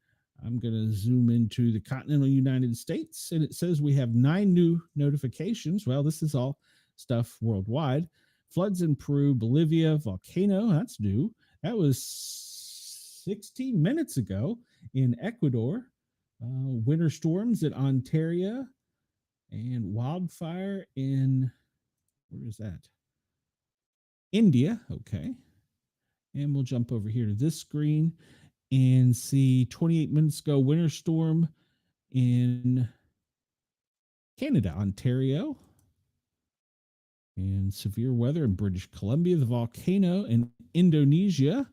I'm going to zoom into the continental United States, and it says we have 9 new notifications. Well, this is all stuff worldwide. Floods in Peru, Bolivia, volcano, that's new. That was 16 minutes ago in Ecuador. Winter storms in Ontario, and wildfire in, where is that? India, okay. And we'll jump over here to this screen and see 28 minutes ago, winter storm in Canada, Ontario. And severe weather in British Columbia, the volcano in Indonesia.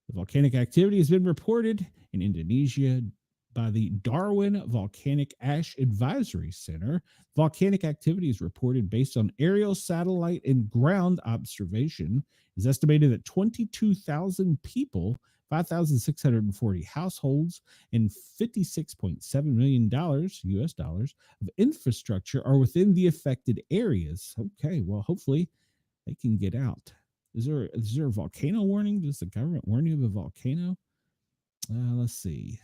The volcanic activity has been reported in Indonesia by the Darwin Volcanic Ash Advisory Center. Volcanic activity is reported based on aerial, satellite, and ground observation. It is estimated that 22,000 people, 5,640 households, and $56.7 million US dollars of infrastructure are within the affected areas. Okay, well, hopefully they can get out. Is there a volcano warning? Does the government warn you of a volcano? Let's see.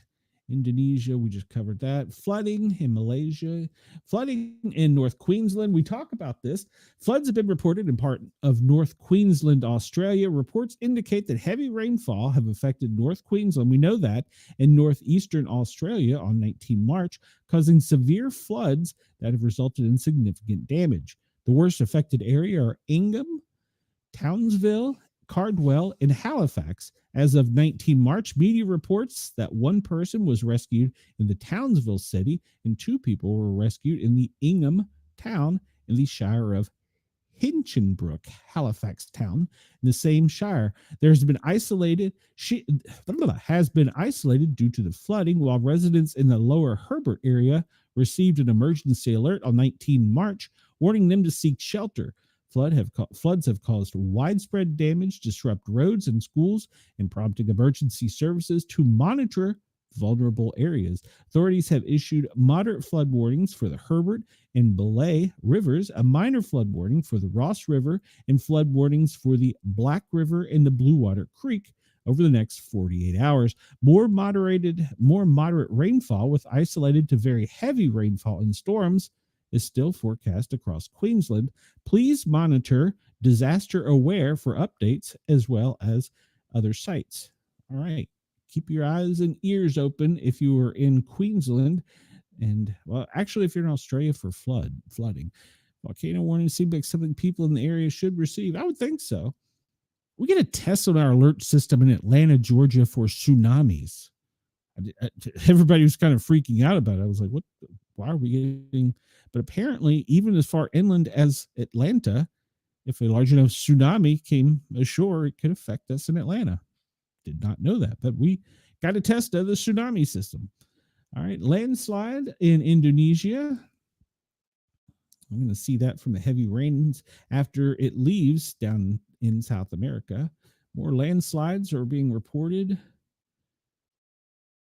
Indonesia, we just covered that. Flooding in Malaysia, flooding in North Queensland. We talk about this. Floods have been reported in part of North Queensland, Australia. Reports indicate that heavy rainfall have affected North Queensland. We know that, in northeastern Australia on 19 March, causing severe floods that have resulted in significant damage. The worst affected area are Ingham, Townsville, Cardwell, and Halifax. As of 19 March, media reports that 1 person was rescued in the Townsville city and 2 people were rescued in the Ingham town in the Shire of Hinchinbrook, Halifax town in the same shire. Has been isolated due to the flooding, while residents in the lower Herbert area received an emergency alert on 19 March, warning them to seek shelter. Floods have caused widespread damage, disrupt roads and schools, and prompting emergency services to monitor vulnerable areas. Authorities have issued moderate flood warnings for the Herbert and Belay rivers, a minor flood warning for the Ross River, and flood warnings for the Black River and the Blue Water Creek over the next 48 hours. More moderate rainfall with isolated to very heavy rainfall and storms is still forecast across Queensland. Please monitor Disaster Aware for updates as well as other sites. All right. Keep your eyes and ears open if you are in Queensland. And, well, actually, if you're in Australia for flooding. Volcano warning seems like something people in the area should receive. I would think so. We get a test on our alert system in Atlanta, Georgia for tsunamis. Everybody was kind of freaking out about it. I was like, what? Why are we getting? But apparently, even as far inland as Atlanta, if a large enough tsunami came ashore, it could affect us in Atlanta. Did not know that, but we got a test of the tsunami system. All right, landslide in Indonesia. I'm going to see that from the heavy rains after it leaves down in South America. More landslides are being reported.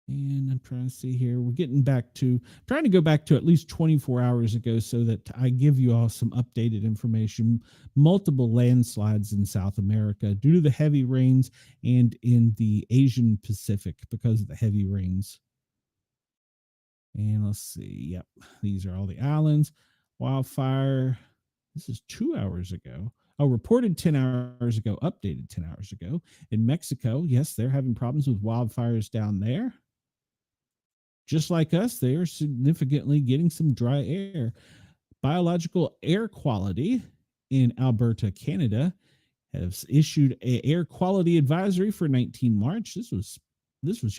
And I'm trying to see here. We're getting back to trying to go back to at least 24 hours ago so that I give you all some updated information. Multiple landslides in South America due to the heavy rains and in the Asian Pacific because of the heavy rains. And let's see. Yep. These are all the islands. Wildfire. This is 2 hours ago. Oh, reported 10 hours ago, updated 10 hours ago. In Mexico, yes, they're having problems with wildfires down there. Just like us, they are significantly getting some dry air. Biological air quality in Alberta, Canada, has issued a air quality advisory for 19 March. This was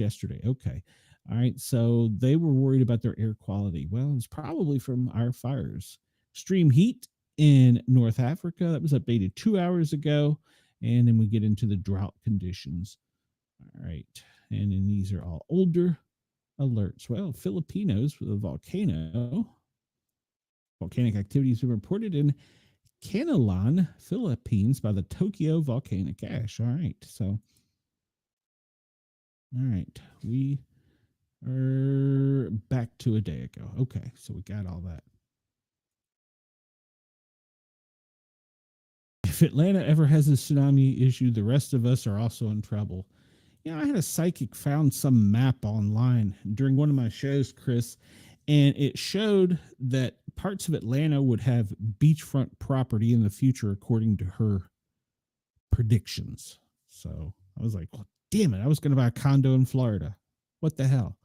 yesterday. Okay. All right. So they were worried about their air quality. Well, it's probably from our fires. Extreme heat in North Africa. That was updated 2 hours ago. And then we get into the drought conditions. All right. And then these are all older alerts. Well, Filipinos with a volcano. Volcanic activities were reported in Canalan, Philippines by the Tokyo Volcanic Ash. All right. So, all right. We are back to a day ago. Okay. So we got all that. If Atlanta ever has a tsunami issue, the rest of us are also in trouble. I had a psychic found some map online during one of my shows, Chris, and it showed that parts of Atlanta would have beachfront property in the future, according to her predictions. So I was like, well, damn it, I was going to buy a condo in Florida. What the hell?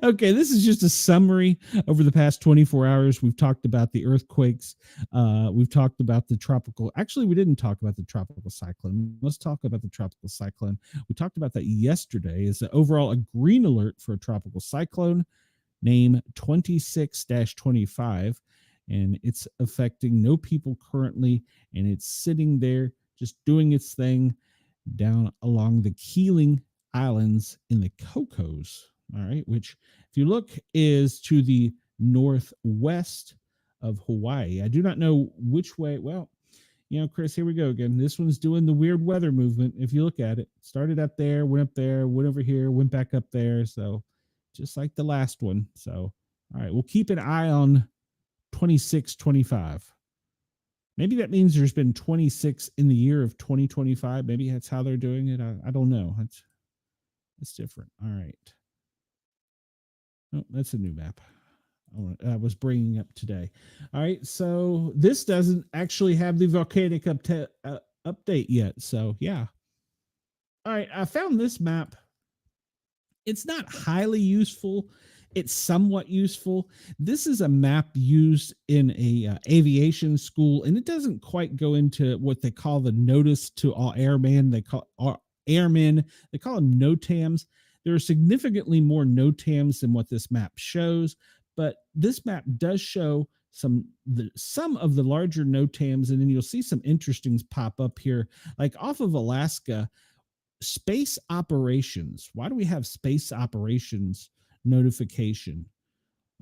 Okay, this is just a summary over the past 24 hours. We've talked about the earthquakes. We've talked about the tropical. Actually, we didn't talk about the tropical cyclone. Let's talk about the tropical cyclone. We talked about that yesterday. Is overall a green alert for a tropical cyclone, name 26-25, and it's affecting no people currently, and it's sitting there just doing its thing down along the Keeling Islands in the Cocos, all right, which if you look is to the northwest of Hawaii. I do not know which way. Well, Chris, here we go again. This one's doing the weird weather movement. If you look at it, started up there, went over here, went back up there. So just like the last one. So, all right, we'll keep an eye on 26-25. Maybe that means there's been 26 in the year of 2025. Maybe that's how they're doing it. I don't know. It's different. All right. Oh, that's a new map I was bringing up today. All right. So this doesn't actually have the volcanic update yet. So, yeah. All right. I found this map. It's not highly useful. It's somewhat useful. This is a map used in a aviation school, and it doesn't quite go into what they call the notice to all airmen. They call airmen. They call them NOTAMs. There are significantly more NOTAMs than what this map shows, but this map does show some of the larger NOTAMs, and then you'll see some interesting pop up here, like off of Alaska. Space operations. Why do we have space operations notification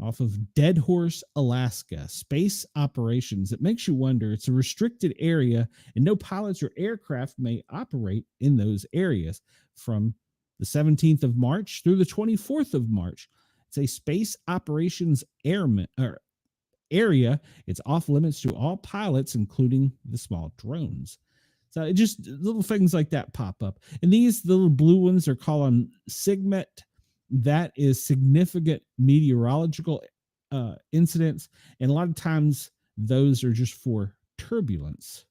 off of Dead Horse, Alaska? Space operations. It makes you wonder. It's a restricted area, and no pilots or aircraft may operate in those areas from the 17th of March through the 24th of March. It's a space operations area. It's off limits to all pilots, including the small drones. So it just little things like that pop up. And these little blue ones are called SIGMET. That is significant meteorological incidents. And a lot of times those are just for turbulence.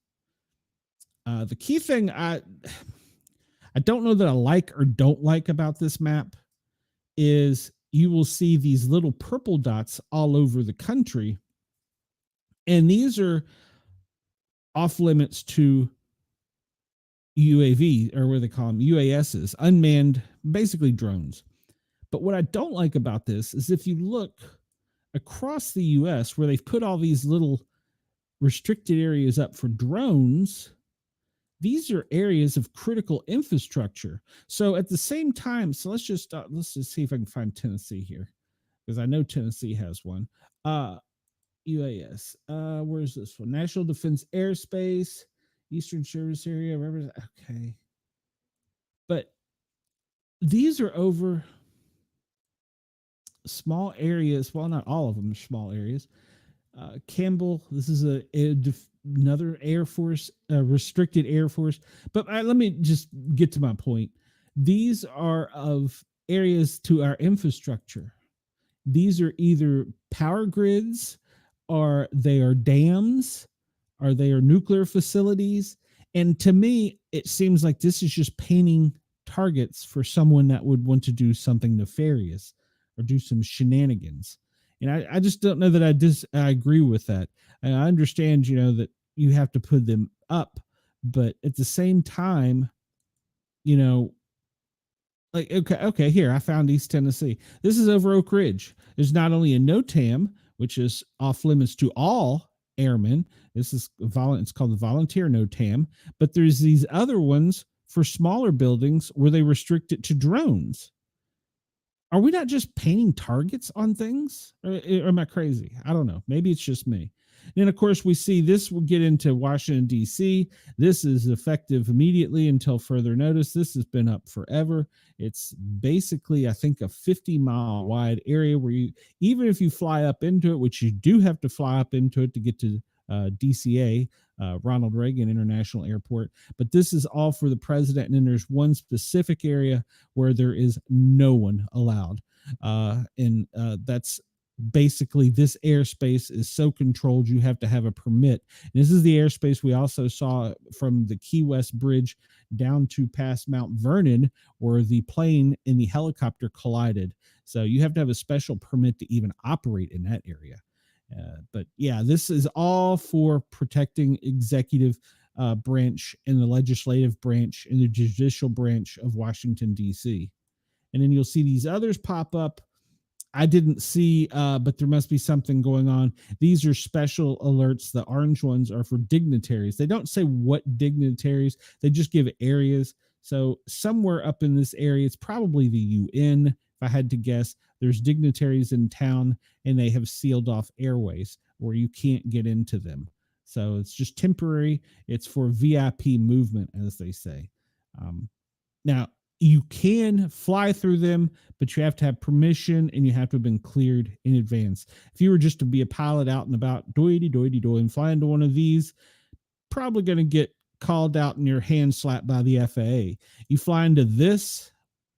The key thing I don't know that I like or don't like about this map is you will see these little purple dots all over the country. And these are off limits to UAV, or what they call them, UASs, unmanned, basically drones. But what I don't like about this is if you look across the US where they've put all these little restricted areas up for drones, these are areas of critical infrastructure. So at the same time, so let's just see if I can find Tennessee here, because I know Tennessee has one. UAS. Where's this one? National Defense Airspace. Eastern Service Area. Okay. But these are over small areas. Well, not all of them are small areas. Campbell, this is another Air Force, restricted Air Force. But let me just get to my point. These are of areas to our infrastructure. These are either power grids, or they are dams, or they are nuclear facilities. And to me, it seems like this is just painting targets for someone that would want to do something nefarious or do some shenanigans. And I just don't know that I agree with that. And I understand, that you have to put them up, but at the same time, you know, like, okay, here, I found East Tennessee. This is over Oak Ridge. There's not only a NOTAM, which is off limits to all airmen. This is it's called the volunteer NOTAM, but there's these other ones for smaller buildings where they restrict it to drones. Are we not just painting targets on things? Or am I crazy? I don't know. Maybe it's just me. And of course, we see this will get into Washington, D.C. This is effective immediately until further notice. This has been up forever. It's basically, I think, a 50-mile wide area where even if you fly up into it, which you do have to fly up into it to get to DCA, Ronald Reagan International Airport. But this is all for the president. And then there's one specific area where there is no one allowed. And that's basically, this airspace is so controlled you have to have a permit. And this is the airspace we also saw from the Key West Bridge down to past Mount Vernon, where the plane and the helicopter collided. So you have to have a special permit to even operate in that area. But yeah, this is all for protecting executive branch and the legislative branch and the judicial branch of Washington, D.C. And then you'll see these others pop up. I didn't see, but there must be something going on. These are special alerts. The orange ones are for dignitaries. They don't say what dignitaries. They just give areas. So somewhere up in this area, it's probably the UN. If I had to guess, there's dignitaries in town, and they have sealed off airways where you can't get into them. So it's just temporary. It's for VIP movement, as they say. Now, you can fly through them, but you have to have permission and you have to have been cleared in advance. If you were just to be a pilot out and about, doity-doity-doy, and fly into one of these, probably going to get called out and your hand slapped by the FAA. You fly into this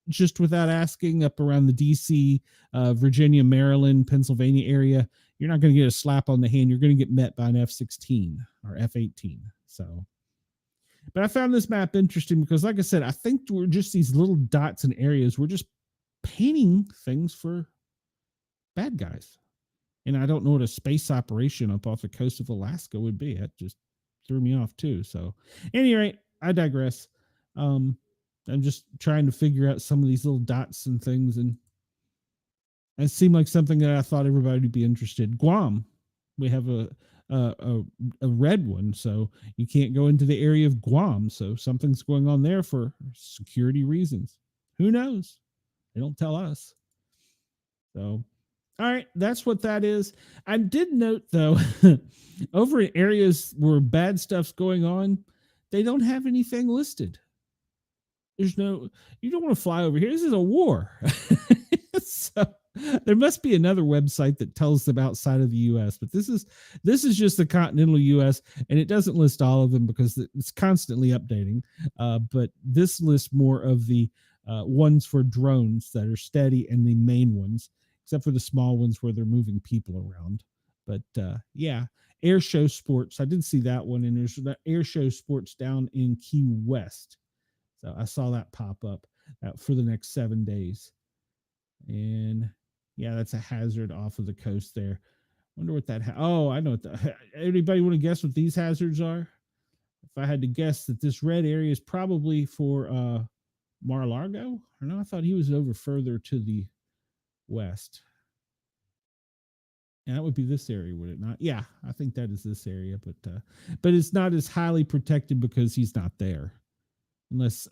just without asking up around the DC, Virginia, Maryland, Pennsylvania area, you're not going to get a slap on the hand. You're going to get met by an F-16 or F-18. So, but I found this map interesting because, like I said, I think we're just these little dots and areas. We're just painting things for bad guys. And I don't know what a space operation up off the coast of Alaska would be. That just threw me off too. So, at any rate, I digress. I'm just trying to figure out some of these little dots and things, and it seemed like something that I thought everybody would be interested. Guam, we have a red one, so you can't go into the area of Guam. So something's going on there for security reasons. Who knows? They don't tell us. So, all right, that's what that is. I did note, though, over in areas where bad stuff's going on, they don't have anything listed. You don't want to fly over here. This is a war. So there must be another website that tells them outside of the U.S., but this is just the continental U.S., and it doesn't list all of them because it's constantly updating. But this lists more of the ones for drones that are steady and the main ones, except for the small ones where they're moving people around. But yeah, Air Show Sports. I did see that one, and there's the Air Show Sports down in Key West. So I saw that pop up for the next 7 days. And yeah, that's a hazard off of the coast there. Wonder what that. I know what anybody want to guess what these hazards are? If I had to guess that this red area is probably for Mar-a-Lago. Or no, I thought he was over further to the west. And that would be this area, would it not? Yeah, I think that is this area, but it's not as highly protected because he's not there. Unless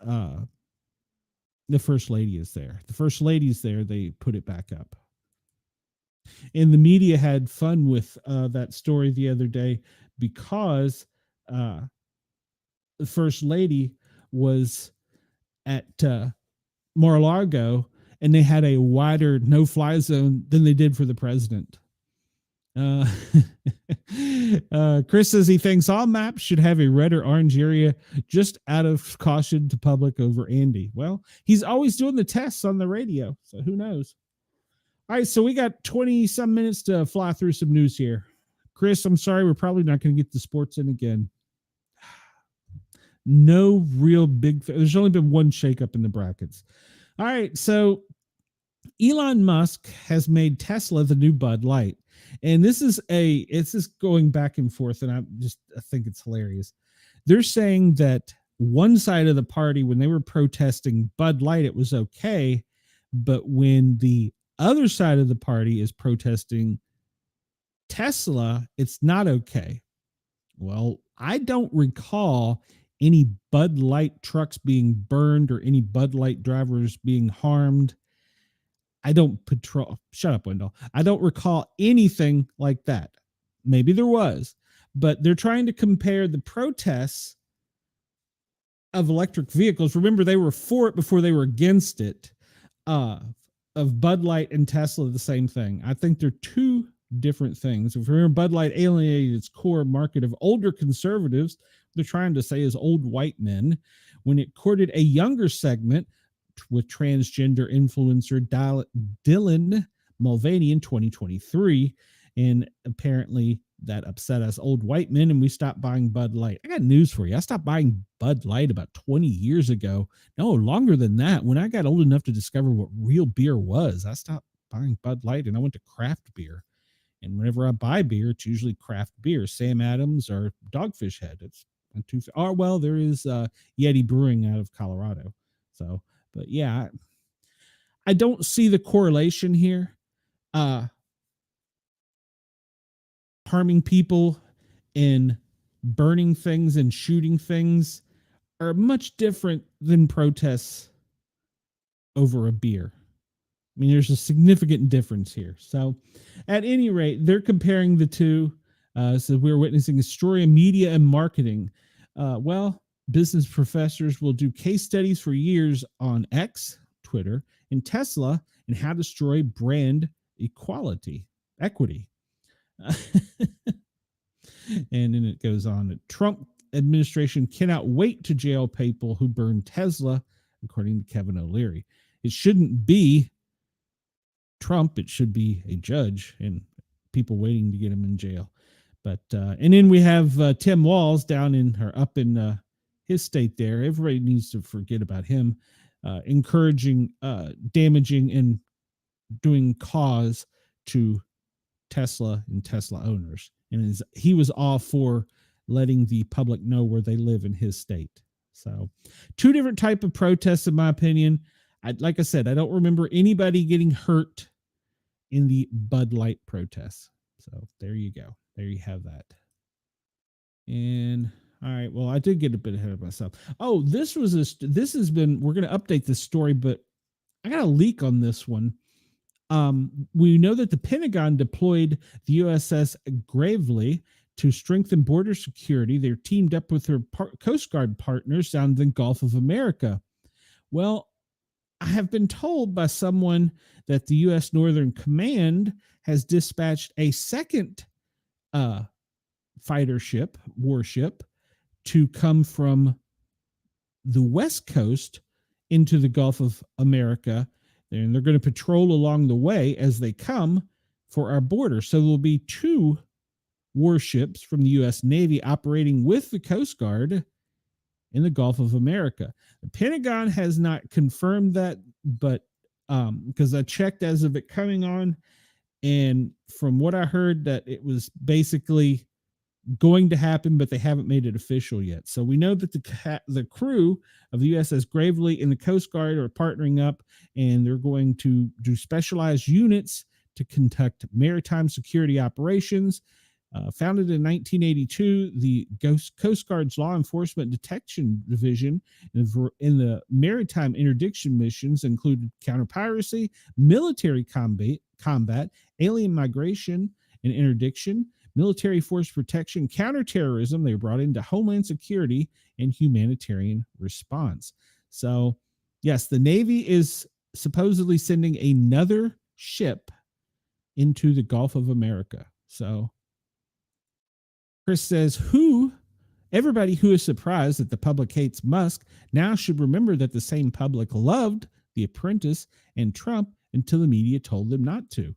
the first lady is there. The first lady's there, they put it back up. And the media had fun with that story the other day because the first lady was at Mar-a-Lago, and they had a wider no-fly zone than they did for the president. Uh, Chris says he thinks all maps should have a red or orange area just out of caution to public over Andy. Well, he's always doing the tests on the radio, so who knows? All right, so we got 20 some minutes to fly through some news here. Chris, I'm sorry, we're probably not going to get the sports in again. No real big, there's only been one shakeup in the brackets. All right, so Elon Musk has made Tesla the new Bud Light. And it's just going back and forth, and I think it's hilarious. They're saying that one side of the party, when they were protesting Bud Light, it was okay. But when the other side of the party is protesting Tesla, it's not okay. Well, I don't recall any Bud Light trucks being burned or any Bud Light drivers being harmed. I don't patrol. Shut up, Wendell. I don't recall anything like that. Maybe there was, but they're trying to compare the protests of electric vehicles. Remember, they were for it before they were against it. Of Bud Light and Tesla, the same thing. I think they're two different things. If you remember, Bud Light alienated its core market of older conservatives. They're trying to say is old white men when it courted a younger segment with transgender influencer Dylan Mulvaney in 2023. And apparently that upset us old white men and we stopped buying Bud Light. I got news for you. I stopped buying Bud Light about 20 years ago. No, longer than that. When I got old enough to discover what real beer was, I stopped buying Bud Light and I went to craft beer. And whenever I buy beer, it's usually craft beer, Sam Adams or Dogfish Head. It's too. Oh, well, there is Yeti Brewing out of Colorado. So, but yeah, I don't see the correlation here. Harming people and burning things and shooting things are much different than protests over a beer. I mean, there's a significant difference here. So at any rate, they're comparing the two. So we're witnessing a story of media and marketing. Well, business professors will do case studies for years on X, Twitter, and Tesla and how to destroy brand equity. And then it goes on. The Trump administration cannot wait to jail people who burn Tesla, according to Kevin O'Leary. It shouldn't be Trump. It should be a judge and people waiting to get him in jail. But and then we have Tim Walz up in his state there. Everybody needs to forget about him, encouraging, damaging, and doing cause to Tesla and Tesla owners. And he was all for letting the public know where they live in his state. So two different type of protests, in my opinion. Like I said, I don't remember anybody getting hurt in the Bud Light protests. So there you go. There you have that. And all right, well, I did get a bit ahead of myself. Oh, we're going to update this story, but I got a leak on this one. We know that the Pentagon deployed the USS Gravely to strengthen border security. They're teamed up with their Coast Guard partners down in the Gulf of America. Well, I have been told by someone that the U.S. Northern Command has dispatched a second warship, to come from the West Coast into the Gulf of America. And they're going to patrol along the way as they come for our border. So there'll be two warships from the U.S. Navy operating with the Coast Guard in the Gulf of America. The Pentagon has not confirmed that, but because I checked as of it coming on, and from what I heard, that it was basically going to happen, but they haven't made it official yet. So we know that the crew of the USS Gravely and the Coast Guard are partnering up, and they're going to do specialized units to conduct maritime security operations. Founded in 1982, the Coast Guard's Law Enforcement Detection Division in the maritime interdiction missions included counter-piracy, military combat, alien migration and interdiction, military force protection, counterterrorism. They were brought into Homeland Security and humanitarian response. So, Yes, the Navy is supposedly sending another ship into the Gulf of America. So Chris says, everybody who is surprised that the public hates Musk now should remember that the same public loved The Apprentice and Trump until the media told them not to.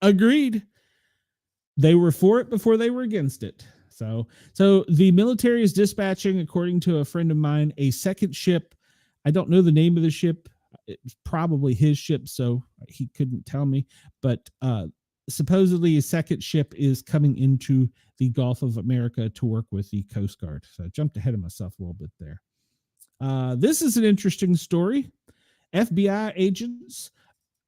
Agreed. They were for it before they were against it. So the military is dispatching, according to a friend of mine, a second ship. I don't know the name of the ship. It's probably his ship, so he couldn't tell me. But supposedly a second ship is coming into the Gulf of America to work with the Coast Guard. So I jumped ahead of myself a little bit there. This is an interesting story. FBI agents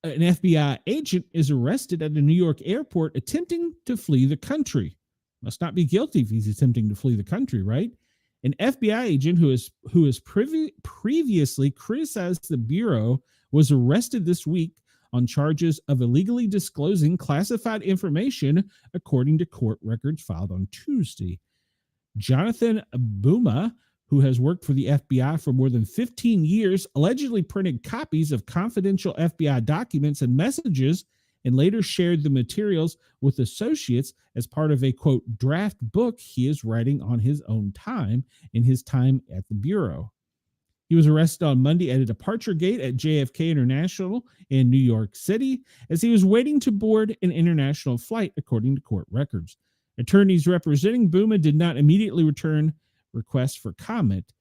An FBI agent is arrested at a New York airport attempting to flee the country. Must not be guilty if he's attempting to flee the country, right? An FBI agent who has previously criticized the Bureau was arrested this week on charges of illegally disclosing classified information, according to court records filed on Tuesday. Jonathan Buma, who has worked for the FBI for more than 15 years, allegedly printed copies of confidential FBI documents and messages and later shared the materials with associates as part of a, quote, draft book he is writing on his own time in his time at the Bureau. He was arrested on Monday at a departure gate at JFK International in New York City as he was waiting to board an international flight, according to court records. Attorneys representing Buma did not immediately return requests for comment.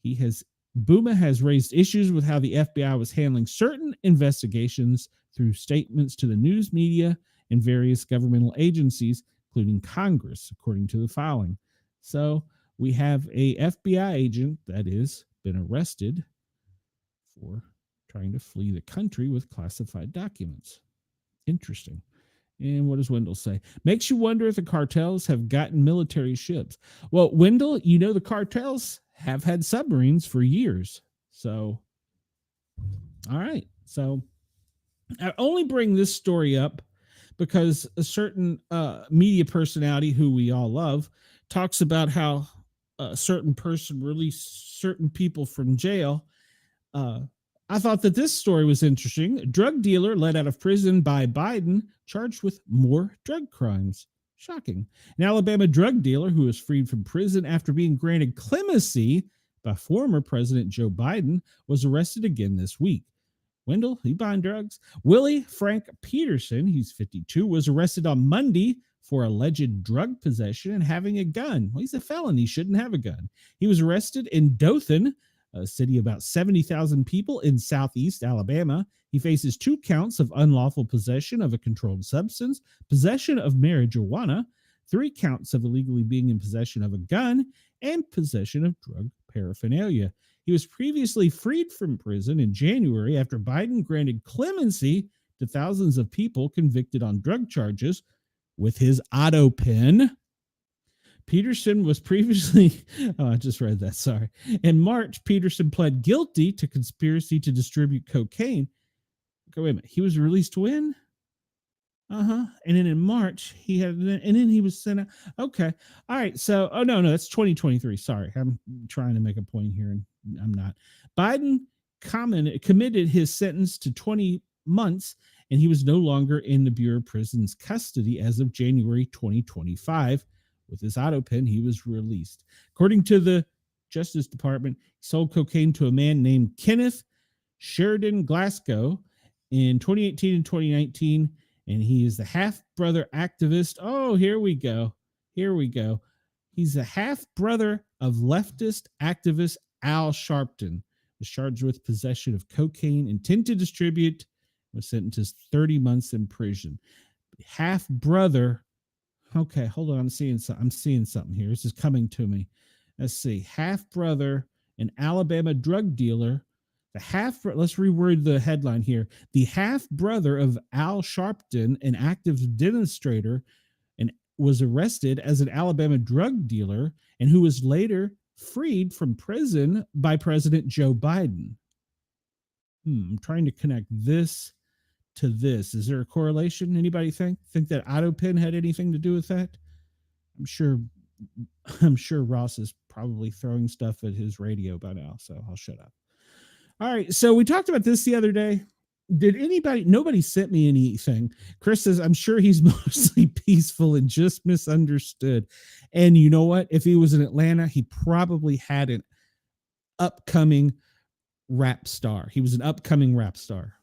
Buma has raised issues with how the FBI was handling certain investigations through statements to the news media and various governmental agencies, including Congress, according to the filing. So we have a FBI agent that is been arrested for trying to flee the country with classified documents. Interesting. And what does Wendell say? Makes you wonder if the cartels have gotten military ships. Well, Wendell, you know the cartels have had submarines for years. So, all right. So I only bring this story up because a certain media personality who we all love talks about how a certain person released certain people from jail. I thought that this story was interesting. A drug dealer let out of prison by Biden, charged with more drug crimes. Shocking. An Alabama drug dealer who was freed from prison after being granted clemency by former President Joe Biden was arrested again this week. Wendell, he buying drugs. Willie Frank Peterson, he's 52, was arrested on Monday for alleged drug possession and having a gun. Well, he's a felon. He shouldn't have a gun. He was arrested in Dothan, a city of about 70,000 people in southeast Alabama. He faces 2 counts of unlawful possession of a controlled substance, possession of marijuana, 3 counts of illegally being in possession of a gun, and possession of drug paraphernalia. He was previously freed from prison in January after Biden granted clemency to thousands of people convicted on drug charges with his auto pen. Peterson was previously, I just read that, sorry. In March, Peterson pled guilty to conspiracy to distribute cocaine. Okay, wait a minute. He was released when? And then in March, and then he was sent out. Okay. All right. So, no, that's 2023. Sorry. I'm trying to make a point here and I'm not. Biden committed his sentence to 20 months and he was no longer in the Bureau of Prisons custody as of January 2025. With his auto pen, he was released. According to the Justice Department, he sold cocaine to a man named Kenneth Sheridan Glasgow in 2018 and 2019, and he is the half-brother activist. Oh, here we go. He's the half-brother of leftist activist Al Sharpton, was charged with possession of cocaine, intent to distribute, was sentenced to 30 months in prison. Half-brother. Okay, hold on. I'm seeing something here. This is coming to me. Let's see. Half-brother, an Alabama drug dealer. Let's reword the headline here. The half-brother of Al Sharpton, an active demonstrator, and was arrested as an Alabama drug dealer and who was later freed from prison by President Joe Biden. I'm trying to connect this to this. Is there a correlation? Anybody think that auto pen had anything to do with that? I'm sure Ross is probably throwing stuff at his radio by now, so I'll shut up. All right. So we talked about this the other day. Nobody sent me anything. Chris says, I'm sure he's mostly peaceful and just misunderstood. And you know what? If he was in Atlanta, he probably had an upcoming rap star. He was an upcoming rap star.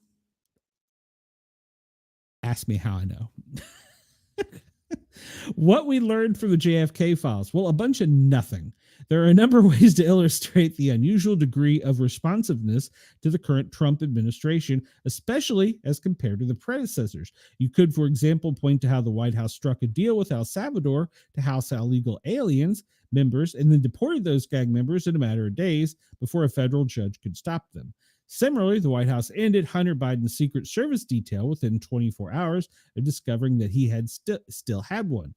Ask me how I know. What we learned from the JFK files? Well, a bunch of nothing. There are a number of ways to illustrate the unusual degree of responsiveness to the current Trump administration, especially as compared to the predecessors. You could, for example, point to how the White House struck a deal with El Salvador to house illegal aliens members and then deported those gang members in a matter of days before a federal judge could stop them. Similarly, the White House ended Hunter Biden's Secret Service detail within 24 hours of discovering that he had still had one.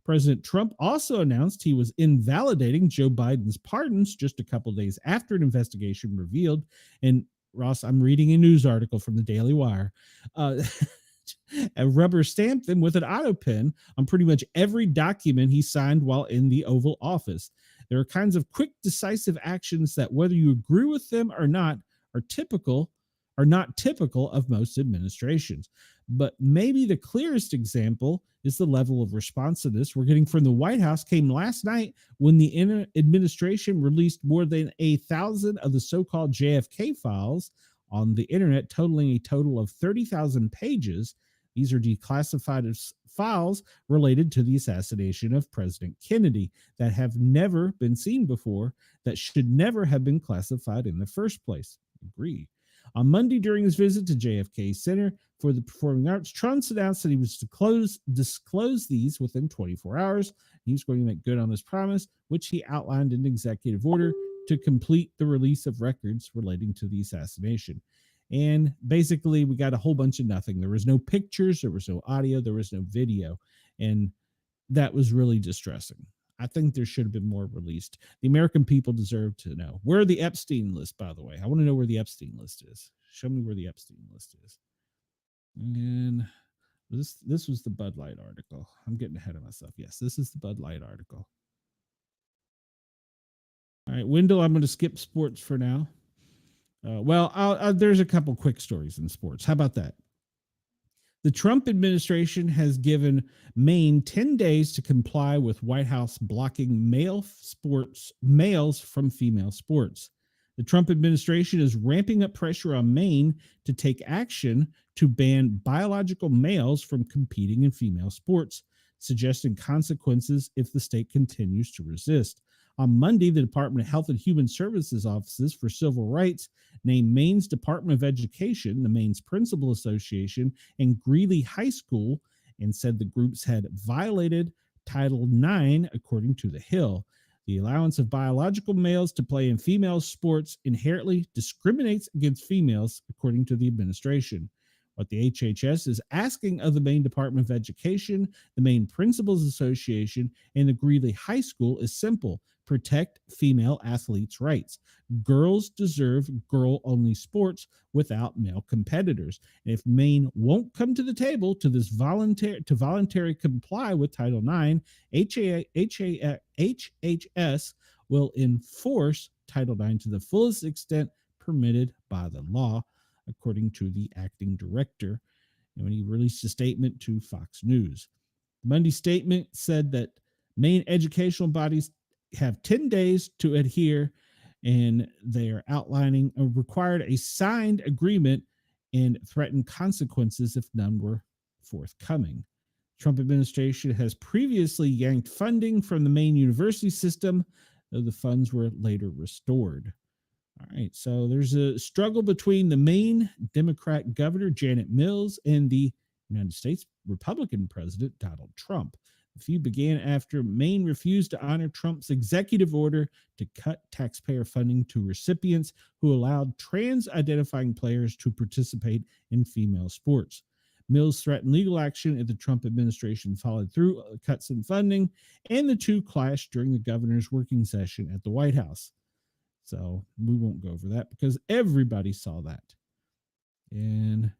President Trump also announced he was invalidating Joe Biden's pardons just a couple days after an investigation revealed. And Ross, I'm reading a news article from the Daily Wire. Rubber stamped them with an auto pen on pretty much every document he signed while in the Oval Office. There are kinds of quick, decisive actions that, whether you agree with them or not, are not typical of most administrations. But maybe the clearest example is the level of responsiveness we're getting from the White House came last night when the administration released more than 1,000 of the so-called JFK files on the internet, totaling a total of 30,000 pages. These are declassified files related to the assassination of President Kennedy that have never been seen before, that should never have been classified in the first place. Agree. On Monday, during his visit to JFK Center for the Performing Arts, Trump announced that he was to disclose these within 24 hours. He was going to make good on his promise, which he outlined in executive order to complete the release of records relating to the assassination. And basically, we got a whole bunch of nothing. There was no pictures, there was no audio, there was no video. And that was really distressing. I think there should have been more released. The American people deserve to know. Where are the Epstein list, by the way? I want to know where the Epstein list is. Show me where the Epstein list is. And this was the Bud Light article. I'm getting ahead of myself. Yes, this is the Bud Light article. All right, Wendell, I'm going to skip sports for now. There's a couple quick stories in sports. How about that? The Trump administration has given Maine 10 days to comply with White House blocking males from female sports. The Trump administration is ramping up pressure on Maine to take action to ban biological males from competing in female sports, suggesting consequences if the state continues to resist. On Monday, the Department of Health and Human Services Offices for Civil Rights named Maine's Department of Education, the Maine's Principal Association, and Greeley High School, and said the groups had violated Title IX, according to The Hill. The allowance of biological males to play in female sports inherently discriminates against females, according to the administration. What the HHS is asking of the Maine Department of Education, the Maine Principals Association, and the Greeley High School is simple: protect female athletes' rights. Girls deserve girl-only sports without male competitors. And if Maine won't come to the table to this voluntary comply with Title IX, HHS will enforce Title IX to the fullest extent permitted by the law, according to the acting director, and when he released a statement to Fox News. The Monday statement said that Maine educational bodies have 10 days to adhere, and they are outlining required a signed agreement and threatened consequences if none were forthcoming. Trump administration has previously yanked funding from the Maine university system, though the funds were later restored. All right, so there's a struggle between the Maine Democrat governor, Janet Mills, and the United States Republican president, Donald Trump. The feud began after Maine refused to honor Trump's executive order to cut taxpayer funding to recipients who allowed trans-identifying players to participate in female sports. Mills threatened legal action if the Trump administration followed through cuts in funding, and the two clashed during the governor's working session at the White House. So we won't go over that because everybody saw that. And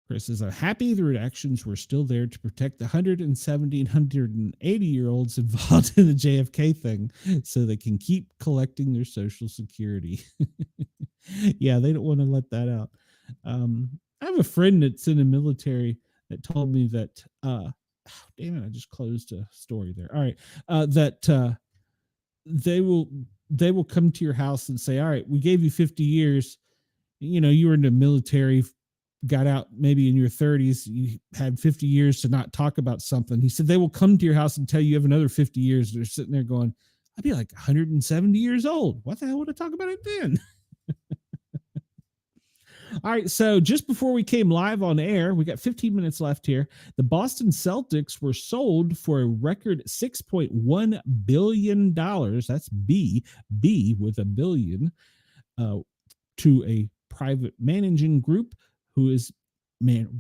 Chris is happy the redactions were still there to protect the 170 and 180-year-olds involved in the JFK thing so they can keep collecting their Social Security. Yeah, they don't want to let that out. I have a friend that's in the military that told me that, damn it, I just closed a story there. All right. That they will come to your house and say, all right, we gave you 50 years. You know, you were in the military, got out maybe in your 30s, you had 50 years to not talk about something. He said they will come to your house and tell you have another 50 years. They're sitting there going, I'd be like 170 years old. What the hell would I talk about it then? All right, so just before we came live on air, we got 15 minutes left here. The Boston Celtics were sold for a record $6.1 billion. That's B with a billion, to a private managing group who is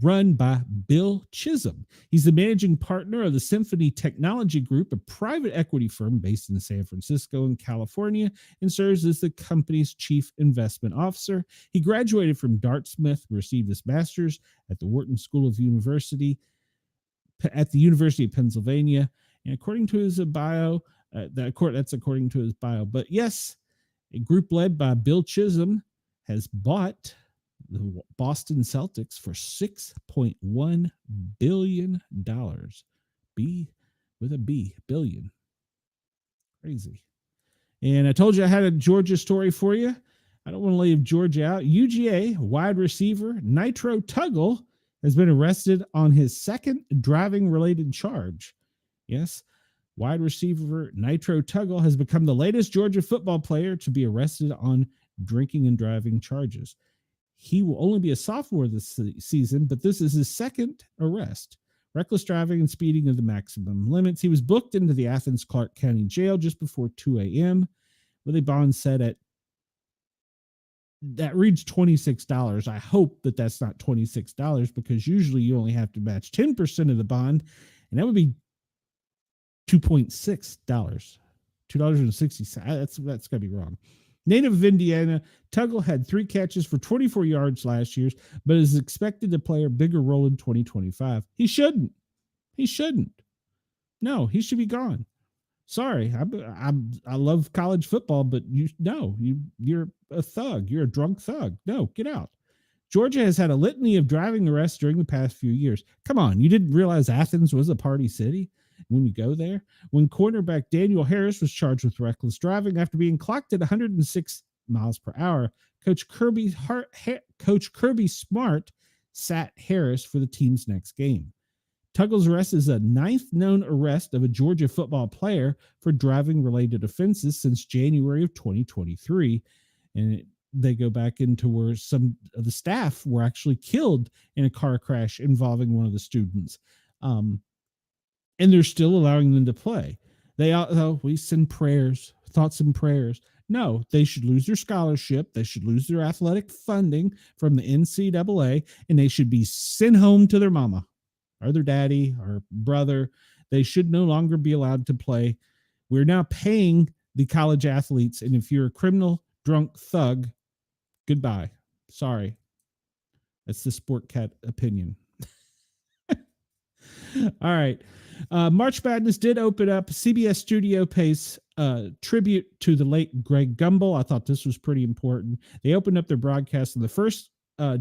run by Bill Chisholm. He's the managing partner of the Symphony Technology Group, a private equity firm based in San Francisco and California, and serves as the company's chief investment officer. He graduated from Dartmouth, received his master's at the Wharton School of University at the University of Pennsylvania. And according to his bio, that's according to his bio. But yes, a group led by Bill Chisholm has bought the Boston Celtics for $6.1 billion. B with a B, billion. Crazy. And I told you I had a Georgia story for you. I don't want to leave Georgia out. UGA wide receiver Nitro Tuggle has been arrested on his second driving-related charge. Yes, wide receiver Nitro Tuggle has become the latest Georgia football player to be arrested on drinking and driving charges. He will only be a sophomore this season, but this is his second arrest. Reckless driving and speeding of the maximum limits. He was booked into the Athens-Clarke County Jail just before 2 a.m. with a bond set at, that reads $26. I hope that that's not $26 because usually you only have to match 10% of the bond, and that would be $2.6. $2.60. That's got to be wrong. Native of Indiana, Tuggle had 3 catches for 24 yards last year, but is expected to play a bigger role in 2025. He shouldn't. No, he should be gone. Sorry, I love college football, but you're a thug. You're a drunk thug. No, get out. Georgia has had a litany of driving arrests during the past few years. Come on, you didn't realize Athens was a party city when you go there? When cornerback Daniel Harris was charged with reckless driving after being clocked at 106 miles per hour, Coach Kirby Smart sat Harris for the team's next game. Tuggle's arrest is the 9th known arrest of a Georgia football player for driving-related offenses since January of 2023. And they go back into where some of the staff were actually killed in a car crash involving one of the students. And they're still allowing them to play. We send prayers, thoughts and prayers. No, they should lose their scholarship. They should lose their athletic funding from the NCAA, and they should be sent home to their mama or their daddy or brother. They should no longer be allowed to play. We're now paying the college athletes, and if you're a criminal, drunk thug, goodbye. Sorry. That's the Sportcat opinion. All right. March Madness did open up. CBS Studio pays tribute to the late Greg Gumbel. I thought this was pretty important. They opened up their broadcast on the first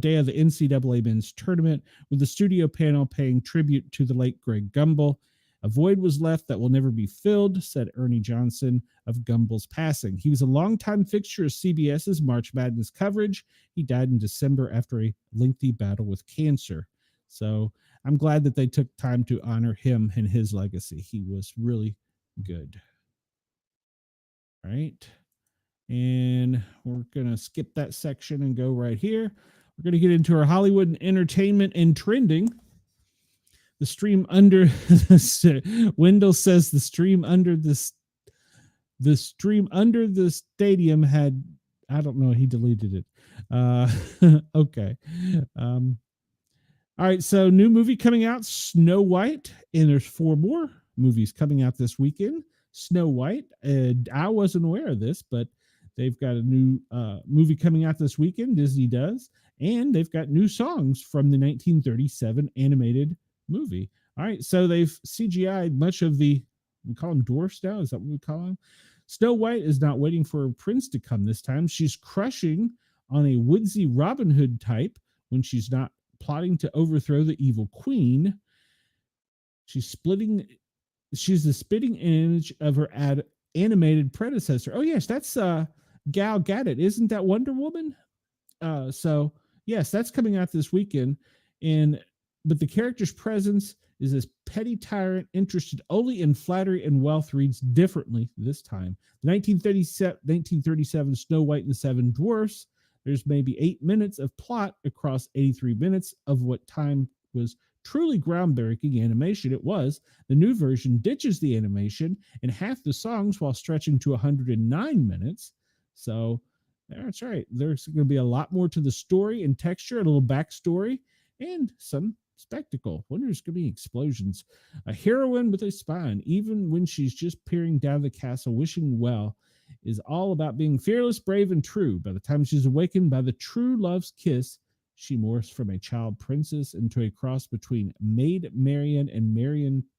day of the NCAA men's tournament with the studio panel paying tribute to the late Greg Gumbel. A void was left that will never be filled, said Ernie Johnson of Gumbel's passing. He was a longtime fixture of CBS's March Madness coverage. He died in December after a lengthy battle with cancer. So I'm glad that they took time to honor him and his legacy. He was really good. All right. And we're going to skip that section and go right here. We're going to get into our Hollywood and entertainment and trending. The stream under Wendell says the stream under the stadium had, I don't know, he deleted it. Okay. All right, so new movie coming out, Snow White, and there's 4 more movies coming out this weekend. Snow White, I wasn't aware of this, but They've got a new movie coming out this weekend, Disney does, and they've got new songs from the 1937 animated movie. All right, so they've CGI'd much of we call them dwarfs now, is that what we call them? Snow White is not waiting for her prince to come this time. She's crushing on a woodsy Robin Hood type when she's not plotting to overthrow the evil queen. She's the spitting image of her animated predecessor. Oh yes, that's Gal Gadot. Isn't that Wonder Woman? So yes, that's coming out this weekend. But the character's presence is this petty tyrant interested only in flattery and wealth reads differently this time. The 1937 Snow White and the Seven Dwarfs. There's maybe 8 minutes of plot across 83 minutes of what time was truly groundbreaking animation. It was. The new version ditches the animation and half the songs while stretching to 109 minutes. So that's right. There's going to be a lot more to the story and texture, a little backstory, and some spectacle. Wonder there's going to be explosions. A heroine with a spine, even when she's just peering down the castle, wishing well, is all about being fearless, brave, and true. By the time she's awakened by the true love's kiss, she morphs from a child princess into a cross between Maid Marian and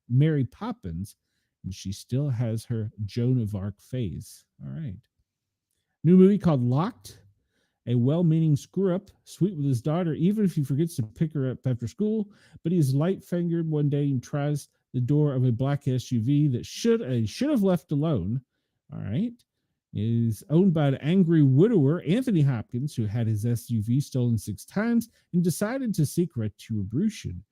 Mary Poppins, and she still has her Joan of Arc phase. All right. New movie called Locked. A well-meaning screw-up, sweet with his daughter, even if he forgets to pick her up after school, but he's light-fingered one day and tries the door of a black SUV that should have left alone. All right. Is owned by an angry widower, Anthony Hopkins, who had his SUV stolen 6 times and decided to seek retribution.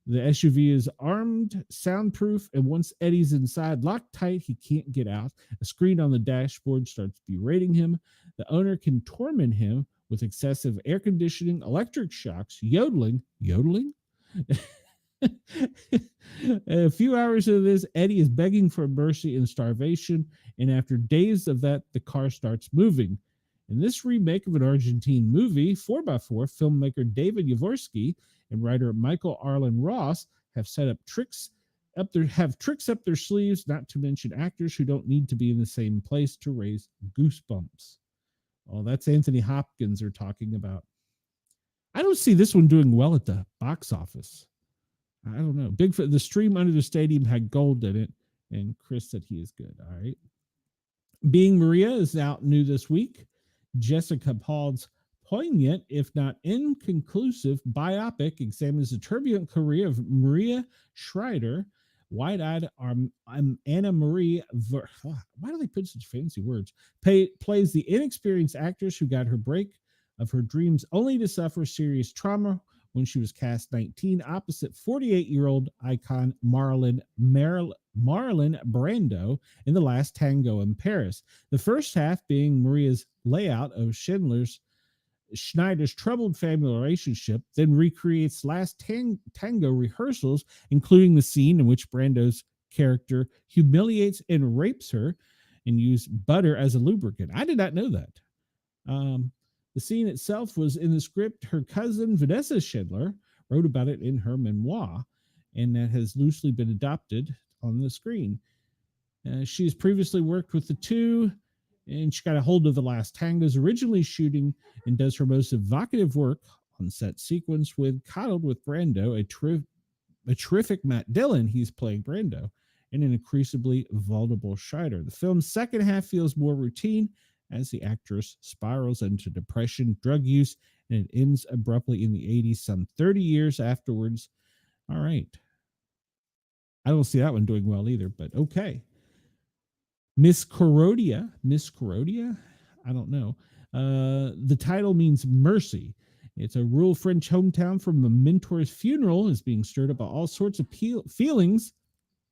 The SUV is armed, soundproof, and once Eddie's inside, locked tight, he can't get out. A screen on the dashboard starts berating him. The owner can torment him with excessive air conditioning, electric shocks, yodeling. A few hours of this, Eddie is begging for mercy and starvation, and after days of that, the car starts moving. In this remake of an Argentine movie, 4x4, filmmaker David Yavorski and writer Michael Arlen Ross have tricks up their sleeves, not to mention actors who don't need to be in the same place to raise goosebumps. Oh, that's Anthony Hopkins they're talking about. I don't see this one doing well at the box office. I don't know. Bigfoot, the stream under the stadium had gold in it, and Chris said he is good. All right. Being Maria is out new this week. Jessica Paul's poignant, if not inconclusive, biopic examines the turbulent career of Maria Schreider. Wide-eyed Anna Marie, why do they put such fancy words? Plays the inexperienced actress who got her break of her dreams only to suffer serious trauma when she was cast 19 opposite 48-year-old icon Marlon Brando in The Last Tango in Paris. The first half being Maria's layout of Schneider's troubled family relationship, then recreates Last Tango rehearsals, including the scene in which Brando's character humiliates and rapes her and used butter as a lubricant. I did not know that. The scene itself was in the script. Her cousin, Vanessa Schindler, wrote about it in her memoir, and that has loosely been adopted on the screen. She's previously worked with the two, and she got a hold of The Last Tango's originally shooting and does her most evocative work on set sequence with Coddled with Brando, a terrific Matt Dillon, he's playing Brando, and an increasingly vulnerable Schreider. The film's second half feels more routine as the actress spirals into depression, drug use, and it ends abruptly in the 80s, some 30 years afterwards. All right. I don't see that one doing well either, but okay. Miss Corodia, I don't know. The title means mercy. It's a rural French hometown from a mentor's funeral is being stirred up by all sorts of feelings.